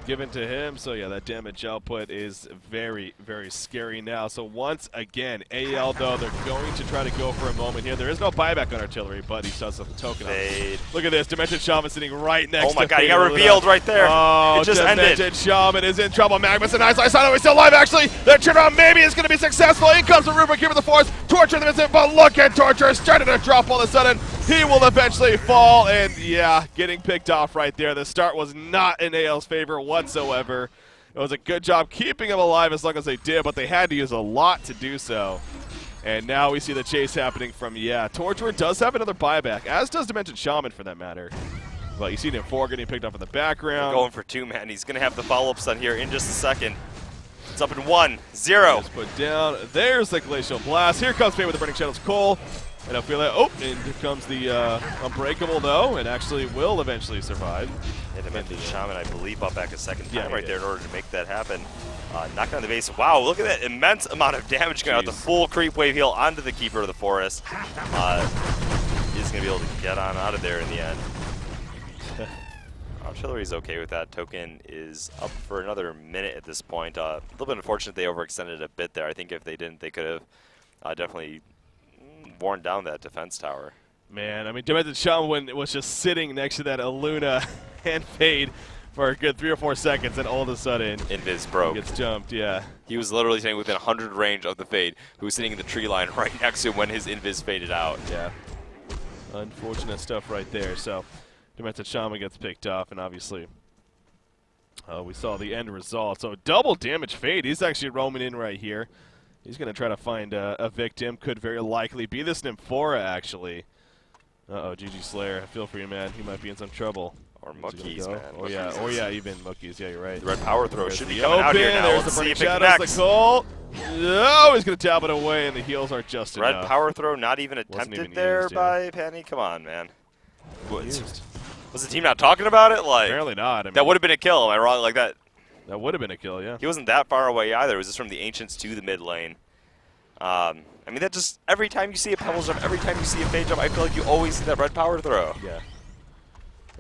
given to him. So yeah, that damage output is very, very scary now. So once again, AL though, they're going to try to go for a moment here. There is no buyback on Artillery, but he does have the token on it. Look at this, Demented Shaman sitting right next to Oh my god, he got revealed right there. Oh, it just ended. Demented Shaman is in trouble. Magnus and Ice Side he's still alive actually. Their turnaround maybe is going to be successful. In comes the Rubik here with the force. Torture them, but look at Torture starting to drop all of a sudden. He will eventually fall, and yeah, getting picked off right there. The start was not in AL's favor whatsoever. It was a good job keeping him alive as long as they did, but they had to use a lot to do so. And now we see the chase happening from, Torturer does have another buyback, as does Demented Shaman for that matter. But you see him 4 getting picked up in the background. Going for 2, man. He's going to have the follow-up stun here in just a second. It's up in 1, 0. Just put down. There's the Glacial Blast. Here comes Fate with the Burning Shadows Cole. And I feel like, and here comes the Unbreakable though, and actually will eventually survive. And Demented Shaman, I believe, bought back a second time right did. there in order to make that happen. Knocked on the base. Wow, look at that immense amount of damage going out. The full creep wave heal onto the Keeper of the Forest. He's going to be able to get on out of there in the end. Artillery's okay with that. Token is up for another minute at this point. A little bit unfortunate they overextended a bit there. I think if they didn't, they could have definitely worn down that defense tower. Man, I mean, Demented Shaman was just sitting next to that Aluna and Fade for a good 3 or 4 seconds, and all of a sudden, Invis broke. He gets jumped, yeah. He was literally sitting within 100 range of the Fade, who was sitting in the tree line right next to him when his Invis faded out. Yeah. Unfortunate stuff right there. So, Demented Shaman gets picked off, and obviously, we saw the end result. So, double damage Fade. He's actually roaming in right here. He's going to try to find a victim. Could very likely be this Nymphora, actually. Uh-oh, GG Slayer. I feel for you, man. He might be in some trouble. Or Mookies, man. Oh, yeah, even Mookies. Yeah, you're right. The red power throw There's should be the coming out here now. There's Let's the see Burning if it Shadows, connects. the Cole. Oh, he's going to tap it away, and the heals are just Red enough. power throw not even attempted even there used, by Penny. Come on, man. Was the team not talking about it? Like, apparently not. I mean, that would have been a kill. Am I wrong? Like that. That would have been a kill, yeah. He wasn't that far away either. It was just from the Ancients to the mid lane. I mean, that just, every time you see a Pebble jump, every time you see a Fade jump, I feel like you always see that red power throw. Yeah.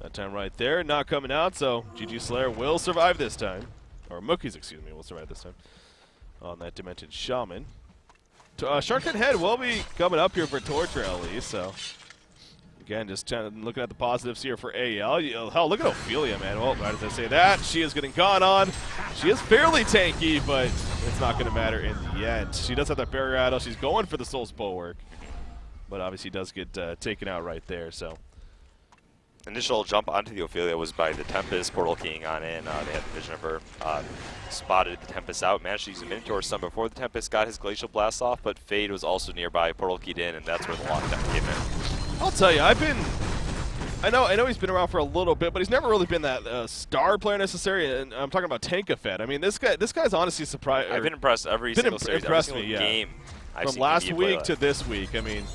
That time right there, not coming out, so GG Slayer will survive this time. Or Mookies, excuse me, will survive this time. On that Demented Shaman. Sharkhead Head will be coming up here for Torture at least, so. Again, just looking at the positives here for AL. Hell, look at Ophelia, man. Well, why did I say that? She is getting gone on. She is fairly tanky, but it's not going to matter in the end. She does have that barrier idol. She's going for the Soul's Bulwark, but obviously does get taken out right there. So initial jump onto the Ophelia was by the Tempest, portal keying on in. They had vision of her. Spotted the Tempest out, managed to use a Minotaur stun before the Tempest got his Glacial Blast off, but Fade was also nearby, portal keyed in, and that's where the lockdown came in. I'll tell you, I know he's been around for a little bit, but he's never really been that star player necessarily. And I'm talking about Tankafed. I mean, this guy's honestly surprised. I've been impressed every single series, every single game. From last week to this week, I mean,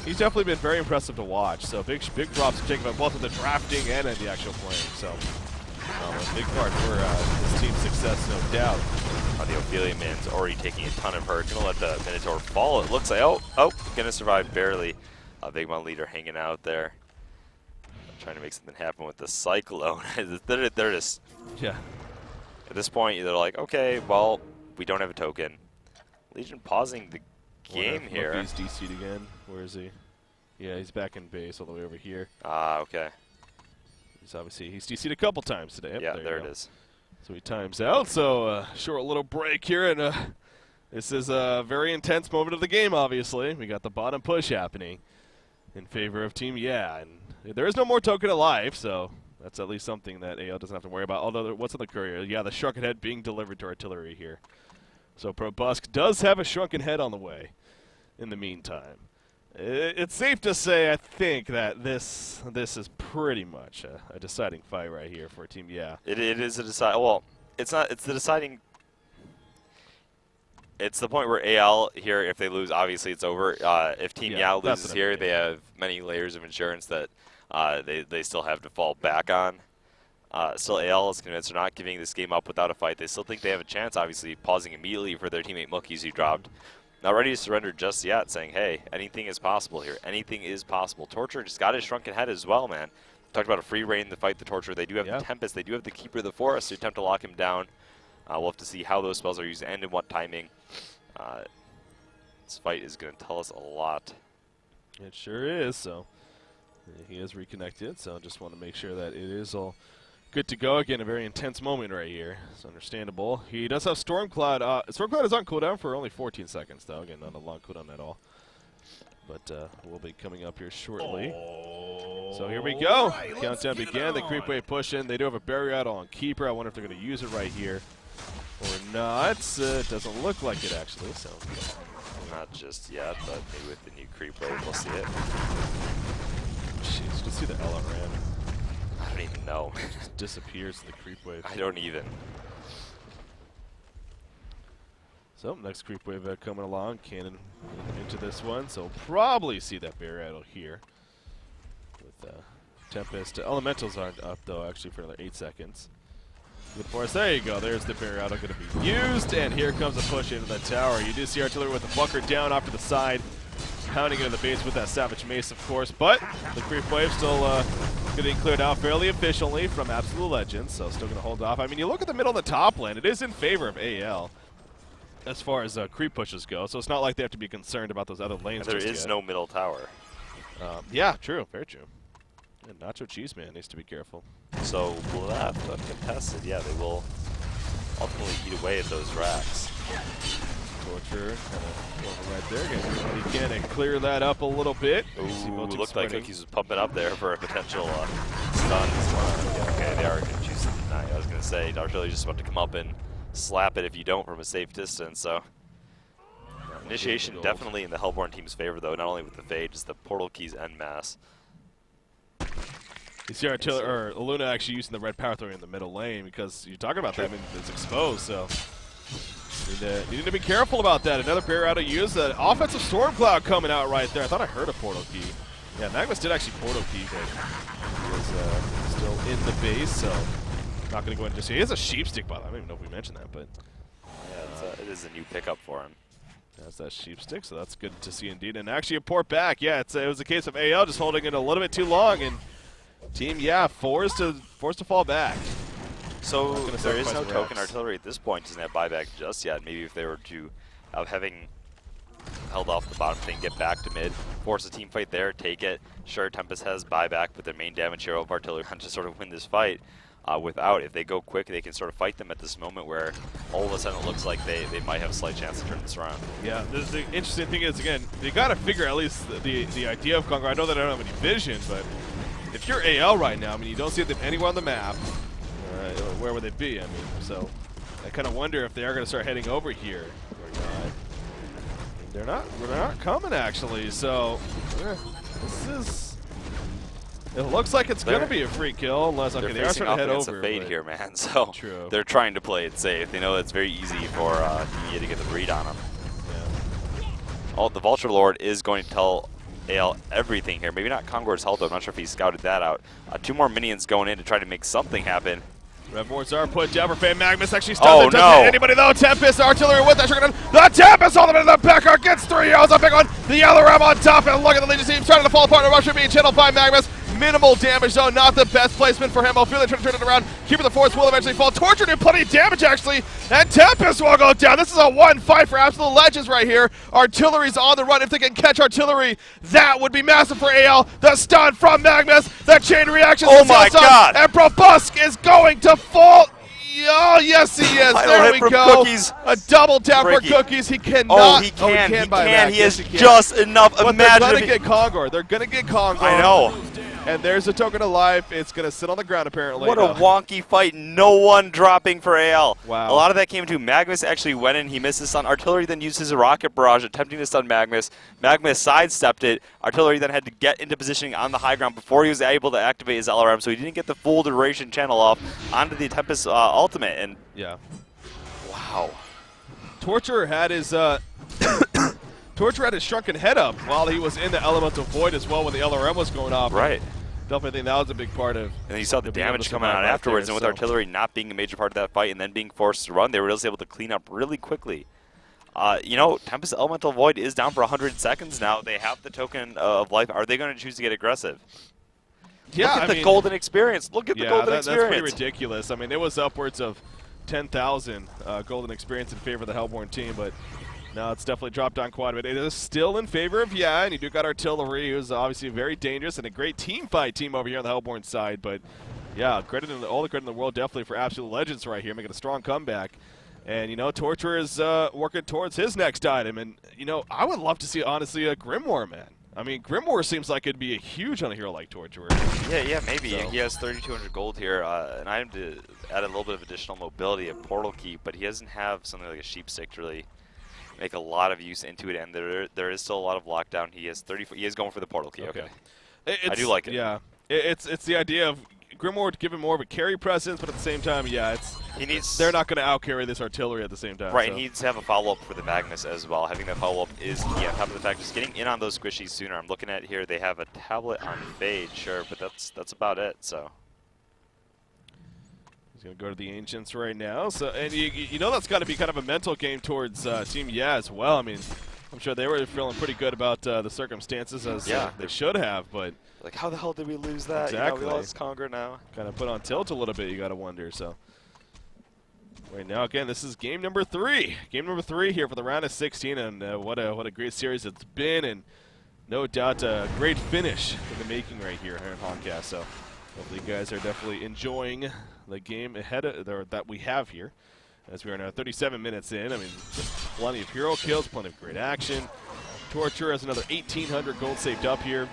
he's definitely been very impressive to watch. So big props to Tankafed, both in the drafting and in the actual playing. So a big part for this team's success, no doubt. The Ophelia man's already taking a ton of hurt. Gonna let the Minotaur fall. It looks like gonna survive barely. Big Mon leader hanging out there. Trying to make something happen with the Cyclone. they're just, yeah. At this point, they're like, okay, well, we don't have a token. Legion pausing the game here. He's DC'd again. Where is he? Yeah, he's back in base all the way over here. Okay. He's DC'd a couple times today. Yeah, there it is. So he times out. So short little break here, and this is a very intense moment of the game. Obviously, we got the bottom push happening in favor of Team Yeah, and there is no more token alive, so that's at least something that AL doesn't have to worry about. Although, what's on the courier? Yeah, the Shrunken Head being delivered to artillery here. So Probusk does have a Shrunken Head on the way in the meantime. It's safe to say, I think, that this is pretty much a deciding fight right here for Team Yeah. It is a deciding. Well, it's not. It's the deciding. It's the point where AL here, if they lose, obviously it's over. If Team Yeah loses here, they have many layers of insurance that they still have to fall back on. Still, AL is convinced they're not giving this game up without a fight. They still think they have a chance, obviously, pausing immediately for their teammate Mookies who dropped. Not ready to surrender just yet, saying, hey, anything is possible here. Anything is possible. Torture just got his Shrunken Head as well, man. Talked about a free reign to fight the Torture. They do have the Tempest. They do have the Keeper of the Forest to attempt to lock him down. We'll have to see how those spells are used and in what timing. This fight is going to tell us a lot. It sure is. So he is reconnected, so just want to make sure that it is all good to go. Again, a very intense moment right here. It's understandable. He does have Stormcloud. Stormcloud is on cooldown for only 14 seconds, though. Again, not a long cooldown at all. But we'll be coming up here shortly. So here we go. Right, countdown began. The creep wave push in. They do have a barrier idol on Keeper. I wonder if they're going to use it right here or not. It doesn't look like it, actually. So not just yet, but maybe with the new creep wave, we'll see it. Jeez, just see the LRM. I don't even know. It just disappears in the creep wave. I don't even. So next creep wave coming along, cannon into this one. So probably see that barrier idol here. With Tempest. Elementals aren't up though, actually, for another 8 seconds. Good for us. There you go. There's the barrier idol going to be used, and here comes a push into the tower. You do see artillery with the bunker down off to the side, pounding into the base with that Savage Mace, of course. But the creep wave still getting cleared out fairly efficiently from Absolute Legends, so still going to hold off. I mean, you look at the middle of the top lane, it is in favor of AL as far as creep pushes go, so it's not like they have to be concerned about those other lanes. And there is no middle tower. Yeah, true, very true. And Nacho Cheese Man needs to be careful. So left uncontested, yeah, they will ultimately eat away at those racks. Torture kind of over right there, getting what he can and clear that up a little bit. Ooh, looked like Cookies was pumping up there for a potential stun. Okay, they are going to choose to deny. I was going to say, Artillery just about to come up and slap it if you don't from a safe distance, so. Initiation definitely in the Hellborn team's favor, though, not only with the Fade, just the portal keys en masse. You see artillery, or Luna actually using the red power thrower in the middle lane because you're talking about that, I mean, it's exposed, so. Need to be careful about that. Another barrier out of use. An offensive Stormcloud coming out right there. I thought I heard a portal key. Yeah, Magnus did actually portal key, but he was still in the base, so not going to go in just yet. He has a sheep stick, by the way. I don't even know if we mentioned that, but yeah, it is a new pickup for him. That's that sheep stick, so that's good to see indeed. And actually a port back. Yeah, it was a case of AL just holding it a little bit too long, and Team forced to fall back. So there is no token artillery at this point. Doesn't have buyback just yet. Maybe if they were to having held off the bottom thing, get back to mid, force a team fight there, take it. Sure, Tempest has buyback, but their main damage hero of artillery to sort of win this fight. without. If they go quick, they can sort of fight them at this moment where all of a sudden it looks like they might have a slight chance to turn this around. Yeah, the interesting thing is, again, they got to figure at least the idea of Congo. I know that I don't have any vision, but if you're AL right now, I mean, you don't see them anywhere on the map. Where would they be? I mean, so I kind of wonder if they are going to start heading over here or not. They're not coming actually. So this is. It looks like it's going to be a free kill, unless okay, they are trying to head over. They're facing a fade here, man. So true. They're trying to play it safe. They know it's very easy for Team YEE to get the read on them. Yeah. Oh, the Vulture Lord is going to tell AL everything here. Maybe not Kongor's health, though. I'm not sure if he scouted that out. 2 more minions going in to try to make something happen. Red boards are put down for Fan. Magnus actually stunned. Oh, Doesn't no. hit anybody though. Tempest, artillery with that sugar gun. The Tempest all the way to the back. Gets 3 arrows. A big one. The yellow ram on top. And look at the Legion team trying to fall apart. The Russia being channeled by Magnus. Minimal damage though. Not the best placement for him. Ophelia trying to turn it around. Keeper the Force will eventually fall. Torture did plenty of damage actually. And Tempest will go down. This is a 1-5 for Absolute Legends right here. Artillery's on the run. If they can catch artillery, that would be massive for AL. The stun from Magnus. The chain reaction. Oh my God. And Probusk is going to fall. Oh, yes, he is. There we go. Cookies. A double tap Frankie. for Cookies. He cannot. Oh, he can. He can. He has just enough. But Imagine. they're going to get Kongor. They're going to get Kongor. I know. And there's a token of life. It's going to sit on the ground, apparently. What a wonky fight. No one dropping for AL. Wow. A lot of that came to Magnus actually went in. He missed his stun. Artillery then used his rocket barrage, attempting to stun Magnus. Magnus sidestepped it. Artillery then had to get into positioning on the high ground before he was able to activate his LRM, so he didn't get the full duration channel off onto the Tempest ultimate. And yeah. wow. Torture had his Torture had his shrunken head up while he was in the Elemental Void as well when the LRM was going off. Right. Definitely think that was a big part of. And you saw the damage coming out afterwards, and with artillery not being a major part of that fight and then being forced to run, they were just able to clean up really quickly. You know, Tempest Elemental Void is down for 100 seconds now. They have the token of life. Are they going to choose to get aggressive? Yeah, Look at the golden experience. Look at the golden experience. That's pretty ridiculous. I mean, it was upwards of 10,000 golden experience in favor of the Hellborn team, but no, it's definitely dropped down quite a bit. It is still in favor of YEE, and you do got artillery, who's obviously very dangerous and a great team fight team over here on the Hellborn side. But yeah, all the credit in the world definitely for Absolute Legends right here, making a strong comeback. And you know, Torture is working towards his next item, and you know, I would love to see honestly a Grimoire, man. I mean, Grimoire seems like it'd be a huge on a hero like Torture. Yeah, maybe. So. He has 3,200 gold here, an item to add a little bit of additional mobility, a portal key, but he doesn't have something like a sheep stick to really make a lot of use into it, and there is still a lot of lockdown. He has 30. He is going for the portal key. Okay. I do like it. Yeah, it's the idea of Grimoire to give him more of a carry presence, but at the same time, yeah, they're not going to out-carry this artillery at the same time. Right, so. He needs to have a follow-up for the Magnus as well. Having that follow-up is key on top of the fact just getting in on those squishies sooner. I'm looking at here, they have a tablet on Fade, sure, but that's about it, so. He's going to go to the Ancients right now. So, and you know that's got to be kind of a mental game towards Team YEE as well. I mean, I'm sure they were feeling pretty good about the circumstances as they should have, but like, how the hell did we lose that? Exactly. You know, we lost Conger now. Kind of put on tilt a little bit, you got to wonder. So right now, again, this is game number 3. Game number 3 here for the round of 16, and what a great series it's been, and no doubt a great finish in the making right here in Honcast. So hopefully you guys are definitely enjoying the game ahead that we have here, as we are now 37 minutes in. I mean, plenty of hero kills, plenty of great action. Torture has another 1,800 gold saved up here.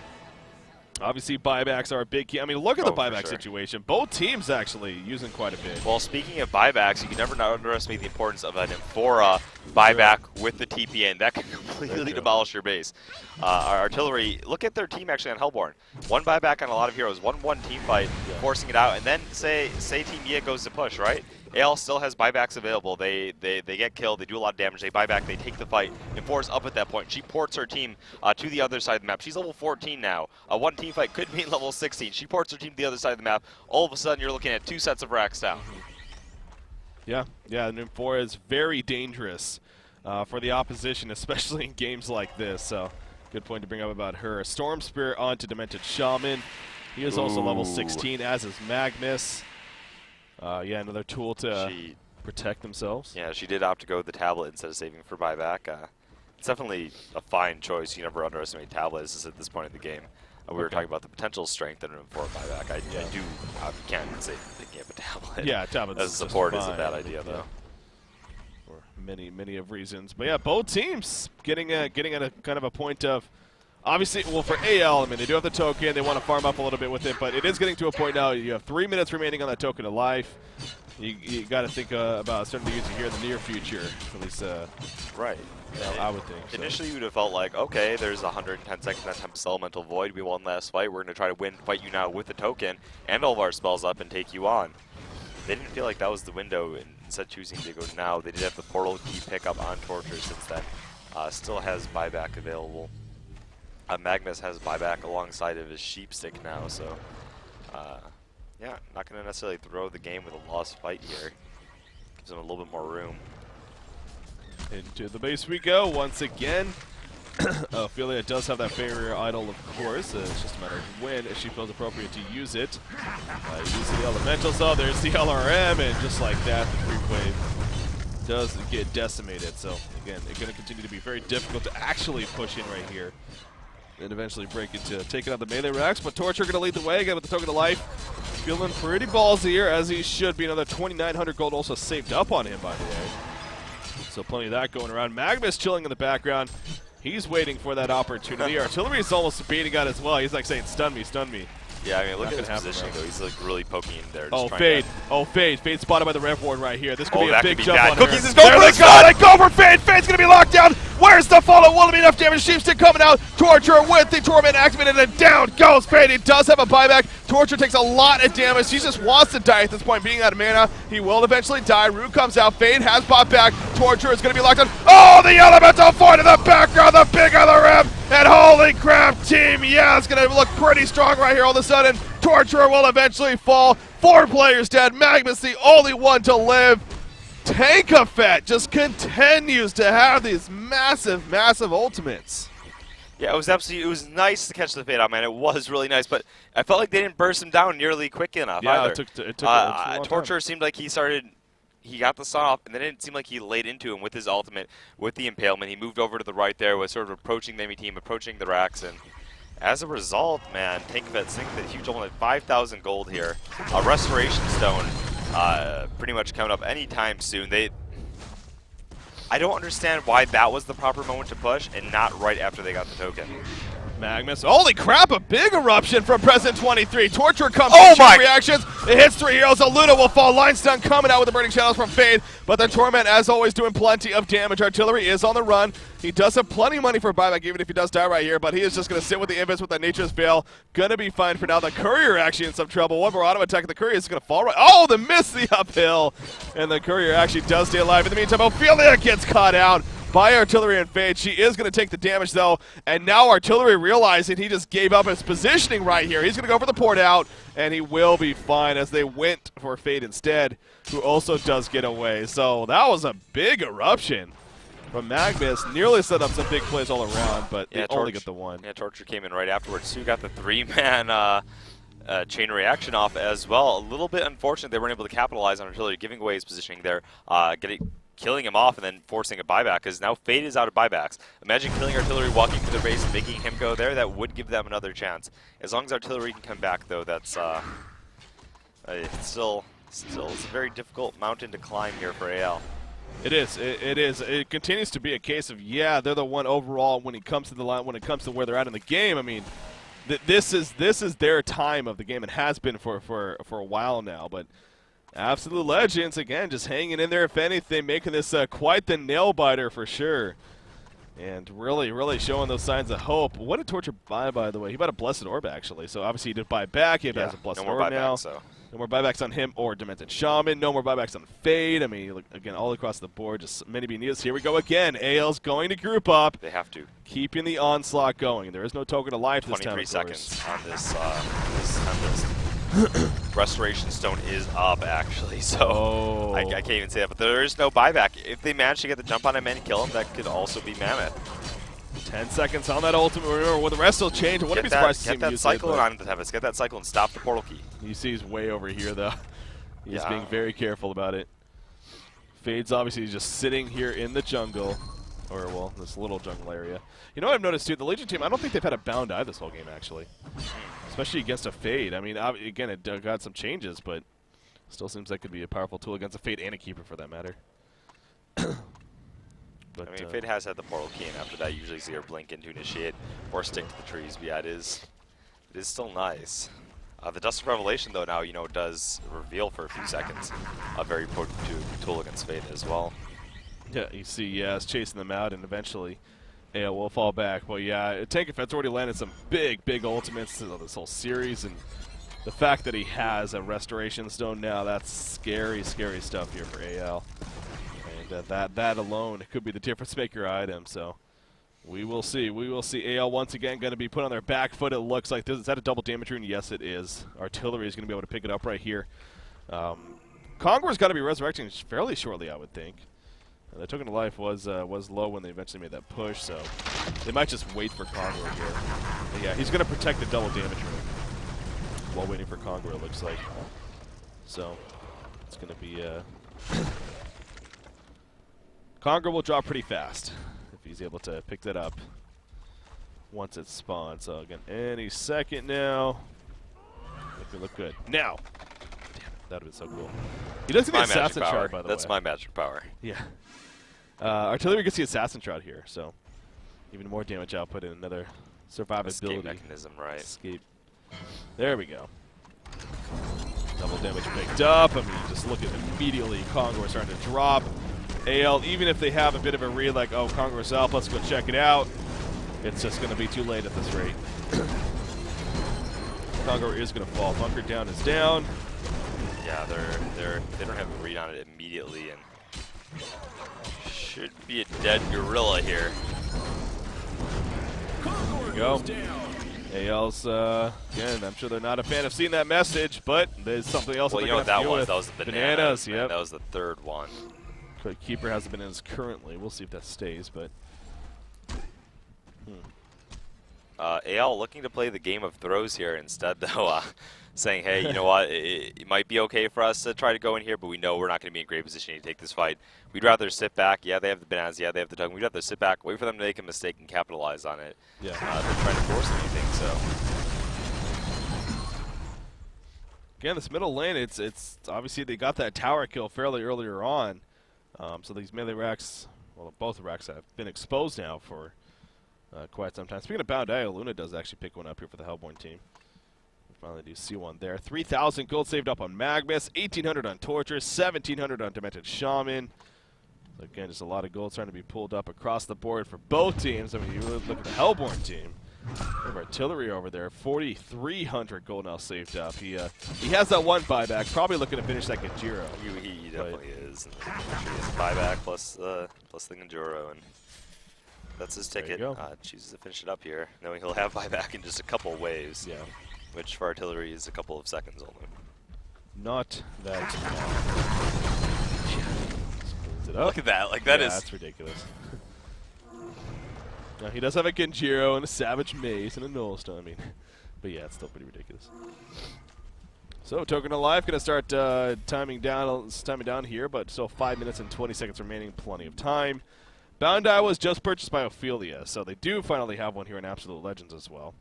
Obviously, buybacks are a big key. I mean, look at the buyback situation. Both teams actually using quite a bit. Well, speaking of buybacks, you can never underestimate the importance of an Amphora buyback with the TPA, and that can completely demolish your base. Our artillery, look at their team actually on Hellborn. 1 buyback on a lot of heroes, 1-1 team fight, forcing it out, and then say Team YEE goes to push, right? AL still has buybacks available. They get killed. They do a lot of damage. They buy back. They take the fight. Amfora's up at that point. She ports her team to the other side of the map. She's level 14 now. One team fight could mean level 16. She ports her team to the other side of the map. All of a sudden, you're looking at 2 sets of racks down. Yeah, and Amphora is very dangerous for the opposition, especially in games like this. So, good point to bring up about her. Storm Spirit onto Demented Shaman. He is also level 16, as is Magnus. Yeah, another tool to protect themselves. Yeah, she did opt to go with the tablet instead of saving for buyback. It's definitely a fine choice. You never underestimate tablets at this point in the game. We were talking about the potential strength in him for a buyback. I can't say picking up a tablet. Yeah, tablets as a support is a fine, bad idea, though. For many of reasons. But yeah, both teams getting at a kind of a point of, obviously, well, for AL, I mean, they do have the token. They want to farm up a little bit with it, but it is getting to a point now. You have 3 minutes remaining on that token of life. You got to think about starting to use it here in the near future, at least. Right. I would think. So. Initially, you would have felt like, okay, there's 110 seconds on Tempest Elemental Void. We won last fight. We're going to try to fight you now with the token and all of our spells up and take you on. They didn't feel like that was the window, and instead choosing to go now. They did have the portal key pickup on Torture since then. Still has buyback available. Magnus has buyback alongside of his sheep stick now, so yeah, not going to necessarily throw the game with a lost fight here. Gives him a little bit more room. Into the base we go once again. Ophelia does have that barrier idol, of course. It's just a matter of when she feels appropriate to use it. Use the elementals, though. There's the LRM, and just like that, the creep wave does get decimated. So again, it's going to continue to be very difficult to actually push in right here and eventually break into taking out the melee racks. But Torture going to lead the way again with the token of life. Feeling pretty ballsy here, as he should be. Another 2,900 gold also saved up on him, by the way. So plenty of that going around. Magnus chilling in the background. He's waiting for that opportunity. Artillery is almost baiting out as well. He's like saying, stun me, stun me. Yeah, I mean, look at his position, though. He's like really poking in there. Oh, Fade. Oh, Fade. Fade spotted by the Rev Ward right here. This could be a big jump on Cookies her. is going for the stun! They go for Fade. Fade's going to be locked down. Where's the follow? Will it be enough damage? Sheepstick coming out. Torture with the Torment activated, and down goes Fade. He does have a buyback. Torture takes a lot of damage. He just wants to die at this point, being out of mana. He will eventually die. Rue comes out. Fade has bought back. Torture is going to be locked down. Oh, the Elemental Void in the background. The big other rep. And holy crap, team, yeah, it's going to look pretty strong right here all of a sudden. Torturer will eventually fall. 4 players dead. Magnus the only one to live. Tankafet just continues to have these massive, massive ultimates. Yeah, it was nice to catch the Fade out, man. It was really nice, but I felt like they didn't burst him down nearly quick enough either. It took a long Torture time. seemed like he got the stun off, and then it didn't seem like he laid into him with his ultimate, with the impalement. He moved over to the right there, was sort of approaching the enemy team, approaching the racks, and as a result, man, Tankafet sinks that huge ultimate, 5,000 gold here. A Restoration Stone pretty much coming up anytime soon. I don't understand why that was the proper moment to push and not right after they got the token. Magnus, holy crap, a big eruption from President 23. Torture comes in reactions. It hits 3 heroes. Aluna will fall. Line stun coming out with the burning shadows from Fade. But the Torment, as always, doing plenty of damage. Artillery is on the run. He does have plenty of money for a buyback, even if he does die right here. But he is just going to sit with the Invis with that Nature's Veil. Going to be fine for now. The Courier actually in some trouble. One more auto attack. The Courier is going to fall right. Oh, the miss the uphill. And the Courier actually does stay alive. In the meantime, Ophelia gets caught out by Artillery and Fade. She is going to take the damage, though, and now Artillery realizing he just gave up his positioning right here. He's going to go for the port out, and he will be fine as they went for Fade instead, who also does get away. So that was a big eruption from Magnus. Nearly set up some big plays all around, but they only get the one. Yeah, Torture came in right afterwards, too. Got the 3-man chain reaction off as well. A little bit unfortunate they weren't able to capitalize on Artillery giving away his positioning there, killing him off and then forcing a buyback, because now Fade is out of buybacks. Imagine killing Artillery, walking through their base, and making him go there. That would give them another chance. As long as Artillery can come back, though, that's it's still it's a very difficult mountain to climb here for AL. It is. It is. It continues to be a case of, yeah, they're the one overall when it comes to the line, when it comes to where they're at in the game. I mean, this is their time of the game, and has been for a while now, but Absolute Legends, again, just hanging in there, if anything, making this quite the nail-biter for sure. And really, really showing those signs of hope. What did Torture buy, by the way? He bought a Blessed Orb, actually. So obviously he did buy back. He has a Blessed Orb now. No more buybacks on him or Demented Shaman. No more buybacks on Fade. I mean, look, again, all across the board, just many needs. Here we go again. AL's going to group up. They have to. Keeping the onslaught going. There is no token of life this time, 23 seconds on this Tempest. Restoration Stone is up, actually, so I can't even say that. But there is no buyback. If they manage to get the jump on him and kill him, that could also be Mammoth. 10 seconds on that ultimate. Remember, when the rest will change, I wouldn't be surprised to see him use it. Get that cyclone on the Tempest. Get that cyclone and stop the portal key. You see he's way over here, though. He's being very careful about it. Fade's obviously just sitting here in the jungle. Or, well, this little jungle area. You know what I've noticed, too? The Legion team, I don't think they've had a bound eye this whole game, actually. Especially against a Fade. I mean, again, it got some changes, but still seems like it could be a powerful tool against a Fade and a Keeper, for that matter. But, I mean, Fade has had the portal key, and after that, usually see her blink in to initiate or stick to the trees. But yeah, it is still nice. The Dust of Revelation, though, now, you know, does reveal for a few seconds. A very potent tool against Fade as well. Yeah, you see, yeah, it's chasing them out, and eventually AL will fall back. Well, yeah, Tank Effect's already landed some big ultimates this whole series, and the fact that he has a Restoration Stone now, that's scary stuff here for AL. And that alone could be the difference maker item, so we will see. We will see. AL once again going to be put on their back foot, it looks like. Is that a double damage rune? Yes, it is. Artillery is going to be able to pick it up right here. Conqueror's got to be resurrecting fairly shortly, I would think. The token of life was low when they eventually made that push, so they might just wait for Conqueror here. But yeah, he's going to protect the double damage rune while waiting for Conqueror, it looks like. So it's going to be Conqueror will drop pretty fast if he's able to pick that up once it's spawned. So again, any second now. Look good. Now! Damn it, that would have been so cool. He does get the Assassin Shroud, by the way. That's my magic power. Yeah. Artillery gets the Assassin Shroud here, so even more damage output and another survivability. Escape mechanism, right. Escape. There we go. Double damage picked up. I mean, just look at immediately Conqueror starting to drop. AL, even if they have a bit of a read like, oh, Conqueror's up, let's go check it out, it's just going to be too late at this rate. Conqueror is going to fall. Bunker down is down. Yeah, they don't have a read on it immediately, and should be a dead gorilla here. There we go. AL's, again, I'm sure they're not a fan of seeing that message, but there's something else well, that you know they're what going to that was? That was the bananas. Yep. That was the third one. Keeper has the bananas currently. We'll see if that stays, but... AL looking to play the game of throws here instead, though, saying, hey, you know what, it might be okay for us to try to go in here, but we know we're not going to be in great position to take this fight. We'd rather sit back. Yeah, they have the bananas. Yeah, they have the token. We'd rather sit back, wait for them to make a mistake, and capitalize on it. Yeah. They're trying to force anything, so... Again, this middle lane, it's obviously they got that tower kill fairly earlier on. So these melee racks, well, both racks have been exposed now for quite some time. Speaking of Bound Eye, Luna does actually pick one up here for the Hellborn team. We finally do see one there. 3,000 gold saved up on Magnus, 1,800 on Torture, 1,700 on Demented Shaman. So again, just a lot of gold starting to be pulled up across the board for both teams. I mean, you look at the Hellborn team. We have Artillery over there, 4,300 gold now saved up. He has that one buyback, probably looking to finish that Genjiro. He definitely is. And he has a buyback plus the Genjiro, and that's his ticket. Chooses to finish it up here, knowing he'll have buyback in just a couple waves. Yeah. Which for Artillery is a couple of seconds only. Not that. Look at that! Like that is. That's ridiculous. Now, he does have a Genjiro and a Savage Mace and a Nullstone. I mean, but yeah, it's still pretty ridiculous. So, Token of Life going to start timing down here, but still 5 minutes and 20 seconds remaining, plenty of time. Bound Eye was just purchased by Ophelia, so they do finally have one here in Absolute Legends as well.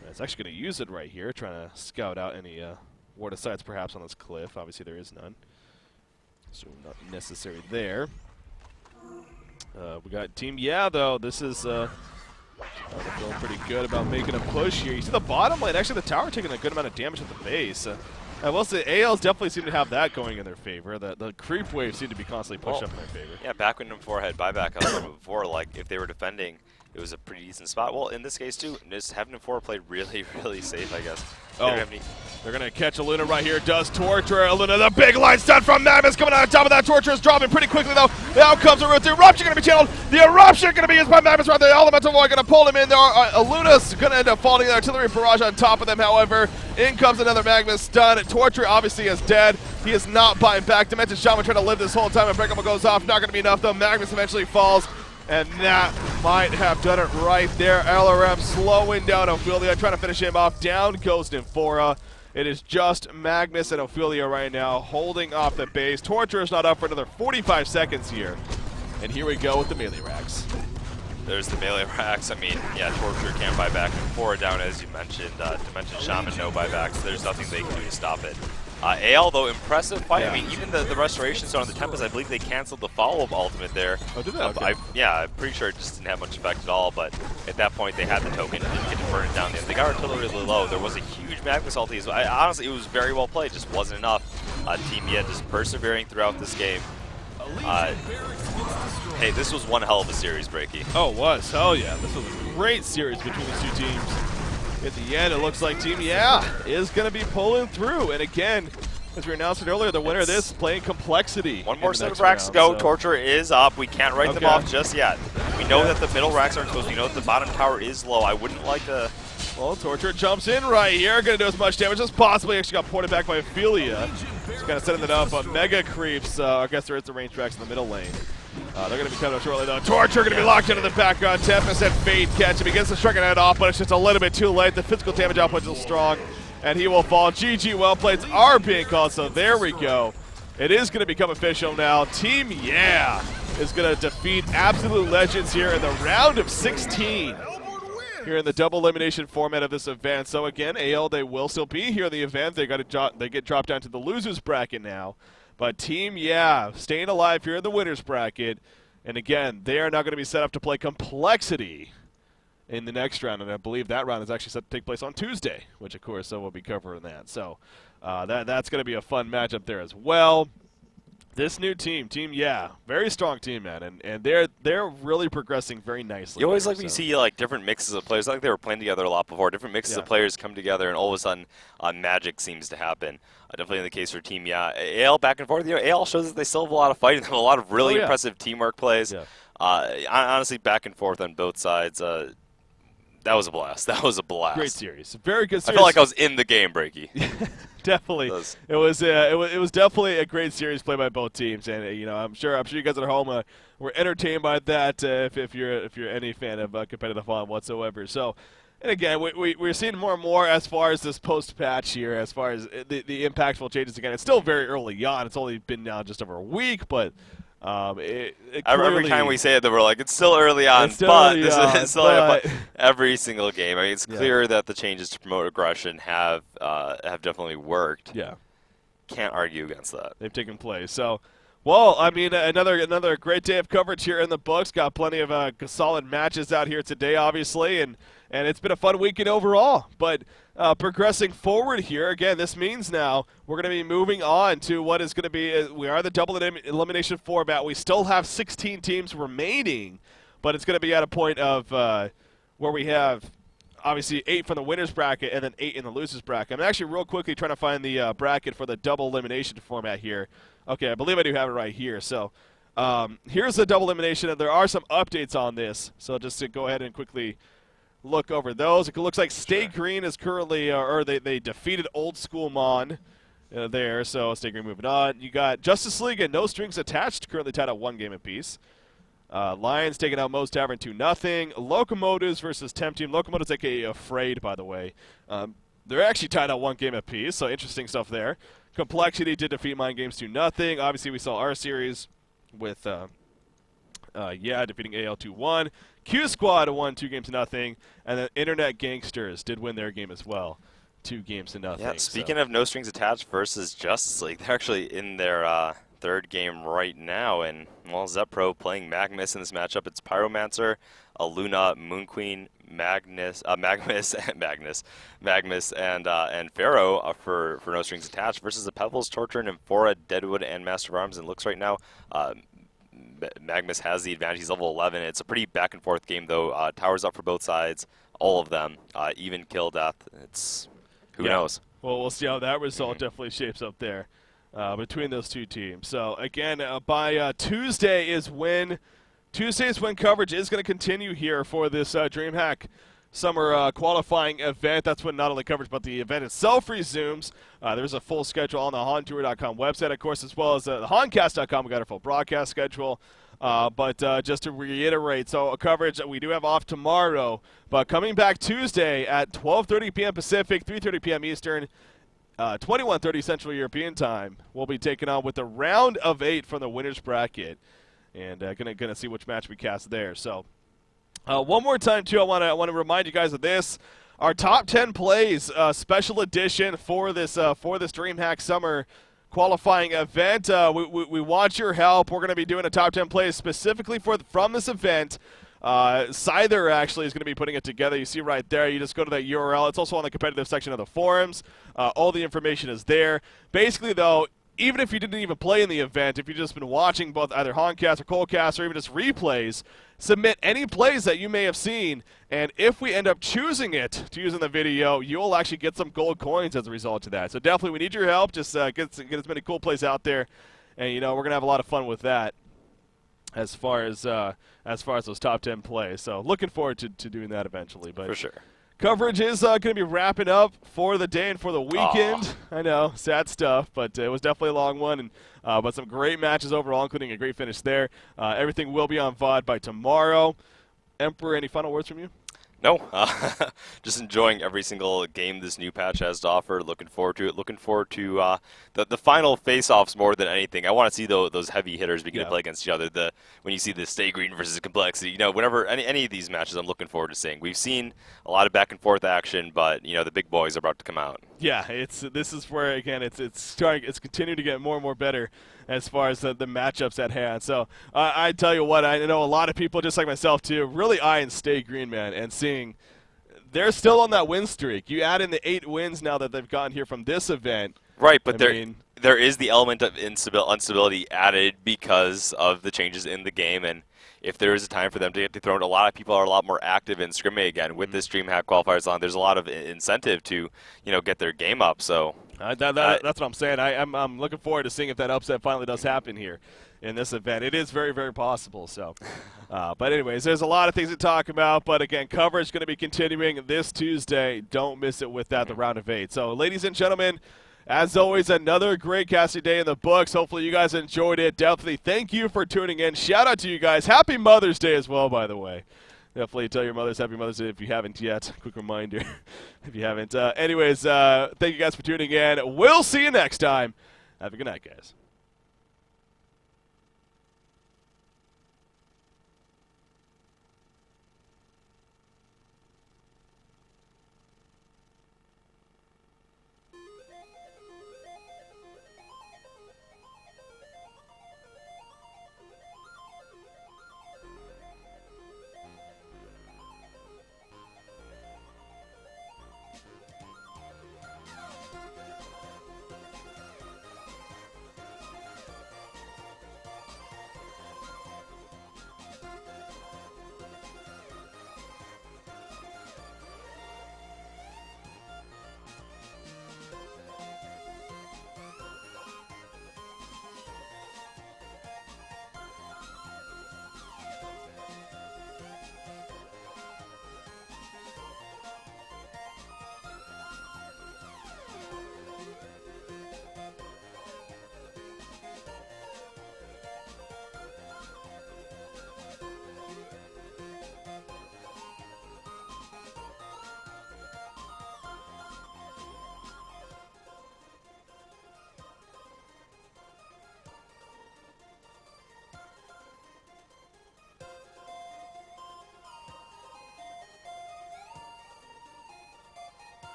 And it's actually going to use it right here, trying to scout out any ward of sights perhaps on this cliff. Obviously, there is none, so not necessary there. We got Team Yeah, though. This is they're feeling pretty good about making a push here. You see the bottom lane, actually the tower taking a good amount of damage at the base. I will say ALs definitely seem to have that going in their favor. The creep waves seem to be constantly pushed up in their favor. Yeah, back when N4 had buyback on before, like if they were defending, it was a pretty decent spot. Well, in this case too, just having N4 played really, really safe, I guess. They're going to catch Aluna right here. Does Torture. Aluna, the big line stun from Magnus coming out on top of that. Torture is dropping pretty quickly, though. Now comes a root. The Eruption going to be channeled. The Eruption going to be used by Magnus right there. The Elemental Void going to pull him in there. Aluna's going to end up falling. The Artillery Barrage on top of them, however. In comes another Magnus stun. Torture obviously is dead. He is not buying back. Demented Shaman trying to live this whole time. Unbreakable goes off. Not going to be enough, though. Magnus eventually falls. And that might have done it right there. LRM slowing down Ophelia, trying to finish him off. Down goes Nymphora. It is just Magnus and Ophelia right now, holding off the base. Torture is not up for another 45 seconds here. And here we go with the melee racks. There's the melee racks. I mean, yeah, Torture can't buy back and 4 down, as you mentioned. Dimension Shaman, no buybacks. There's nothing they can do to stop it. AL, though, impressive fight. Yeah. I mean, even the Restoration Stone on the Tempest, I believe they canceled the follow-up ultimate there. Oh, did they? Okay. Yeah, I'm pretty sure it just didn't have much effect at all, but at that point, they had the token, didn't get to burn it down. They got artillery really low. There was a huge Magnus ulti. So honestly, it was very well played, just wasn't enough. Team YEE just persevering throughout this game. Hey, this was one hell of a series, Breaky. Oh, it was. Hell yeah. This was a great series between these two teams. At the end, it looks like Team YEE is going to be pulling through. And again, as we announced it earlier, the winner of this playing Complexity. One more set of racks to go. So. Torture is up. We can't write them off just yet. We know that the middle racks aren't exposed. We know that the bottom tower is low. I wouldn't like to... Well, Torture jumps in right here. Going to do as much damage as possible. He actually got ported back by Ophelia. Just kind of setting it up. Mega creeps. I guess there is the range racks in the middle lane. They're going to be coming up shortly, though. Torture going to be locked into the background. Tempest and Fate catch him. He gets the striking head off, but it's just a little bit too late. The physical damage output is still strong, and he will fall. GG well plays are being called, so there we go. It is going to become official now. Team YEE is going to defeat Absolute Legends here in the round of 16. Here in the double elimination format of this event. So again, AL, they will still be here in the event. They get dropped down to the losers bracket now. But Team YEE staying alive here in the winners bracket. And again, they are now going to be set up to play Complexity in the next round. And I believe that round is actually set to take place on Tuesday, which of course we'll be covering that. So that's going to be a fun matchup there as well. This new team, Team YEE, very strong team, man, and they're really progressing very nicely. You always like when you see like different mixes of players. I think they were playing together a lot before. Different mixes of players come together, and all of a sudden, magic seems to happen. Definitely in the case for Team YEE. AL back and forth. You know, AL shows that they still have a lot of fighting, a lot of really impressive teamwork plays. Yeah. Honestly, back and forth on both sides. That was a blast. That was a blast. Great series. Very good series. I felt like I was in the game, Breaky. Definitely. It was definitely a great series played by both teams, and you know, I'm sure you guys at home were entertained by that if you're any fan of competitive fun whatsoever. So, and again, we're seeing more and more as far as this post patch here, as far as the impactful changes. Again, it's still very early on. It's only been now just over a week, but. Every time we say it, we're like, it's still early on, but every single game. I mean, it's clear that the changes to promote aggression have definitely worked. Yeah, can't argue against that. They've taken place. So, well, I mean, another great day of coverage here in the books. Got plenty of solid matches out here today, obviously, and it's been a fun weekend overall. But progressing forward here, again, this means now we're going to be moving on to what is going to be, we are the double elimination format. We still have 16 teams remaining, but it's going to be at a point of where we have, obviously, 8 from the winners bracket and then 8 in the losers bracket. I'm actually real quickly trying to find the bracket for the double elimination format here. Okay, I believe I do have it right here. So here's the double elimination, and there are some updates on this. So just to go ahead and quickly look over those. It looks like Stay Green is currently, or they defeated Old School Mon there, so Stay Green moving on. You got Justice League and No Strings Attached, currently tied at 1 game apiece. Lions taking out Moe's Tavern 2-0. Locomotives versus Temp Team. Locomotives, aka Afraid, by the way. They're actually tied at 1 game apiece, so interesting stuff there. Complexity did defeat Mind Games 2-0. Obviously, we saw our series with defeating AL 2-1. Q Squad won 2 games to nothing, and then Internet Gangsters did win their game as well, 2 games to nothing. Yeah, speaking of No Strings Attached versus Justice League, they're actually in their third game right now, and well, Zepro playing Magnus in this matchup. It's Pyromancer, Aluna, Moon Queen, Magnus, and Pharaoh for No Strings Attached versus the Pebbles, Torture, and Amphora, Deadwood, and Master of Arms. And looks right now, Magnus has the advantage. He's level 11. It's a pretty back and forth game, though. Towers up for both sides, all of them. Even kill death. It's who knows. Well, we'll see how that result definitely shapes up there between those two teams. So again, by Tuesday's when coverage is going to continue here for this DreamHack Summer Qualifying event. That's when not only coverage, but the event itself resumes. There's a full schedule on the HonTour.com website, of course, as well as the HonCast.com. We got our full broadcast schedule. But just to reiterate, so coverage we do have off tomorrow, but coming back Tuesday at 12:30 p.m. Pacific, 3:30 p.m. Eastern, 21:30 Central European Time. We'll be taking on with the round of 8 from the winners bracket. and gonna see which match we cast there. So one more time too, I want to remind you guys of this. Our top 10 plays special edition for this DreamHack Summer qualifying event. We want your help. We're going to be doing a top 10 plays specifically from this event. Scyther actually is going to be putting it together. You see right there. You just go to that URL. It's also on the competitive section of the forums. All the information is there. Basically, though, even if you didn't even play in the event, if you've just been watching both either Honcast or Coldcast or even just replays, submit any plays that you may have seen, and if we end up choosing it to use in the video, you'll actually get some gold coins as a result of that. So definitely we need your help. Just get as many cool plays out there, and we're going to have a lot of fun with that as far as those top 10 plays. So looking forward to doing that eventually. But For sure. coverage is going to be wrapping up for the day and for the weekend. I know, sad stuff, but it was definitely a long one, and but some great matches overall, including a great finish there. Everything will be on VOD by tomorrow. Emperor, any final words from you? No, just enjoying every single game this new patch has to offer. Looking forward to it. Looking forward to the final face-offs more than anything. I want to see those heavy hitters begin to play against each other. When you see the Stay Green versus Complexity, whenever any of these matches, I'm looking forward to seeing. We've seen a lot of back and forth action, but the big boys are about to come out. Yeah, this is where again it's continuing to get more and more better as far as the matchups at hand. So I tell you what, I know a lot of people, just like myself too, really eyeing Stay Green, man, and seeing they're still on that win streak. You add in the 8 wins now that they've gotten here from this event. Right, but there is the element of instability added because of the changes in the game, and if there is a time for them to get dethroned, a lot of people are a lot more active in scrimming again. With this DreamHack qualifiers on, there's a lot of incentive to get their game up. So that's what I'm saying. I'm looking forward to seeing if that upset finally does happen here in this event. It is very, very possible. So, but anyways, there's a lot of things to talk about. But again, coverage is going to be continuing this Tuesday. Don't miss it with that, the round of 8. So, ladies and gentlemen, as always, another great casting day in the books. Hopefully you guys enjoyed it. Definitely thank you for tuning in. Shout out to you guys. Happy Mother's Day as well, by the way. Definitely tell your mothers Happy Mother's Day if you haven't yet. Quick reminder if you haven't. Anyways, thank you guys for tuning in. We'll see you next time. Have a good night, guys.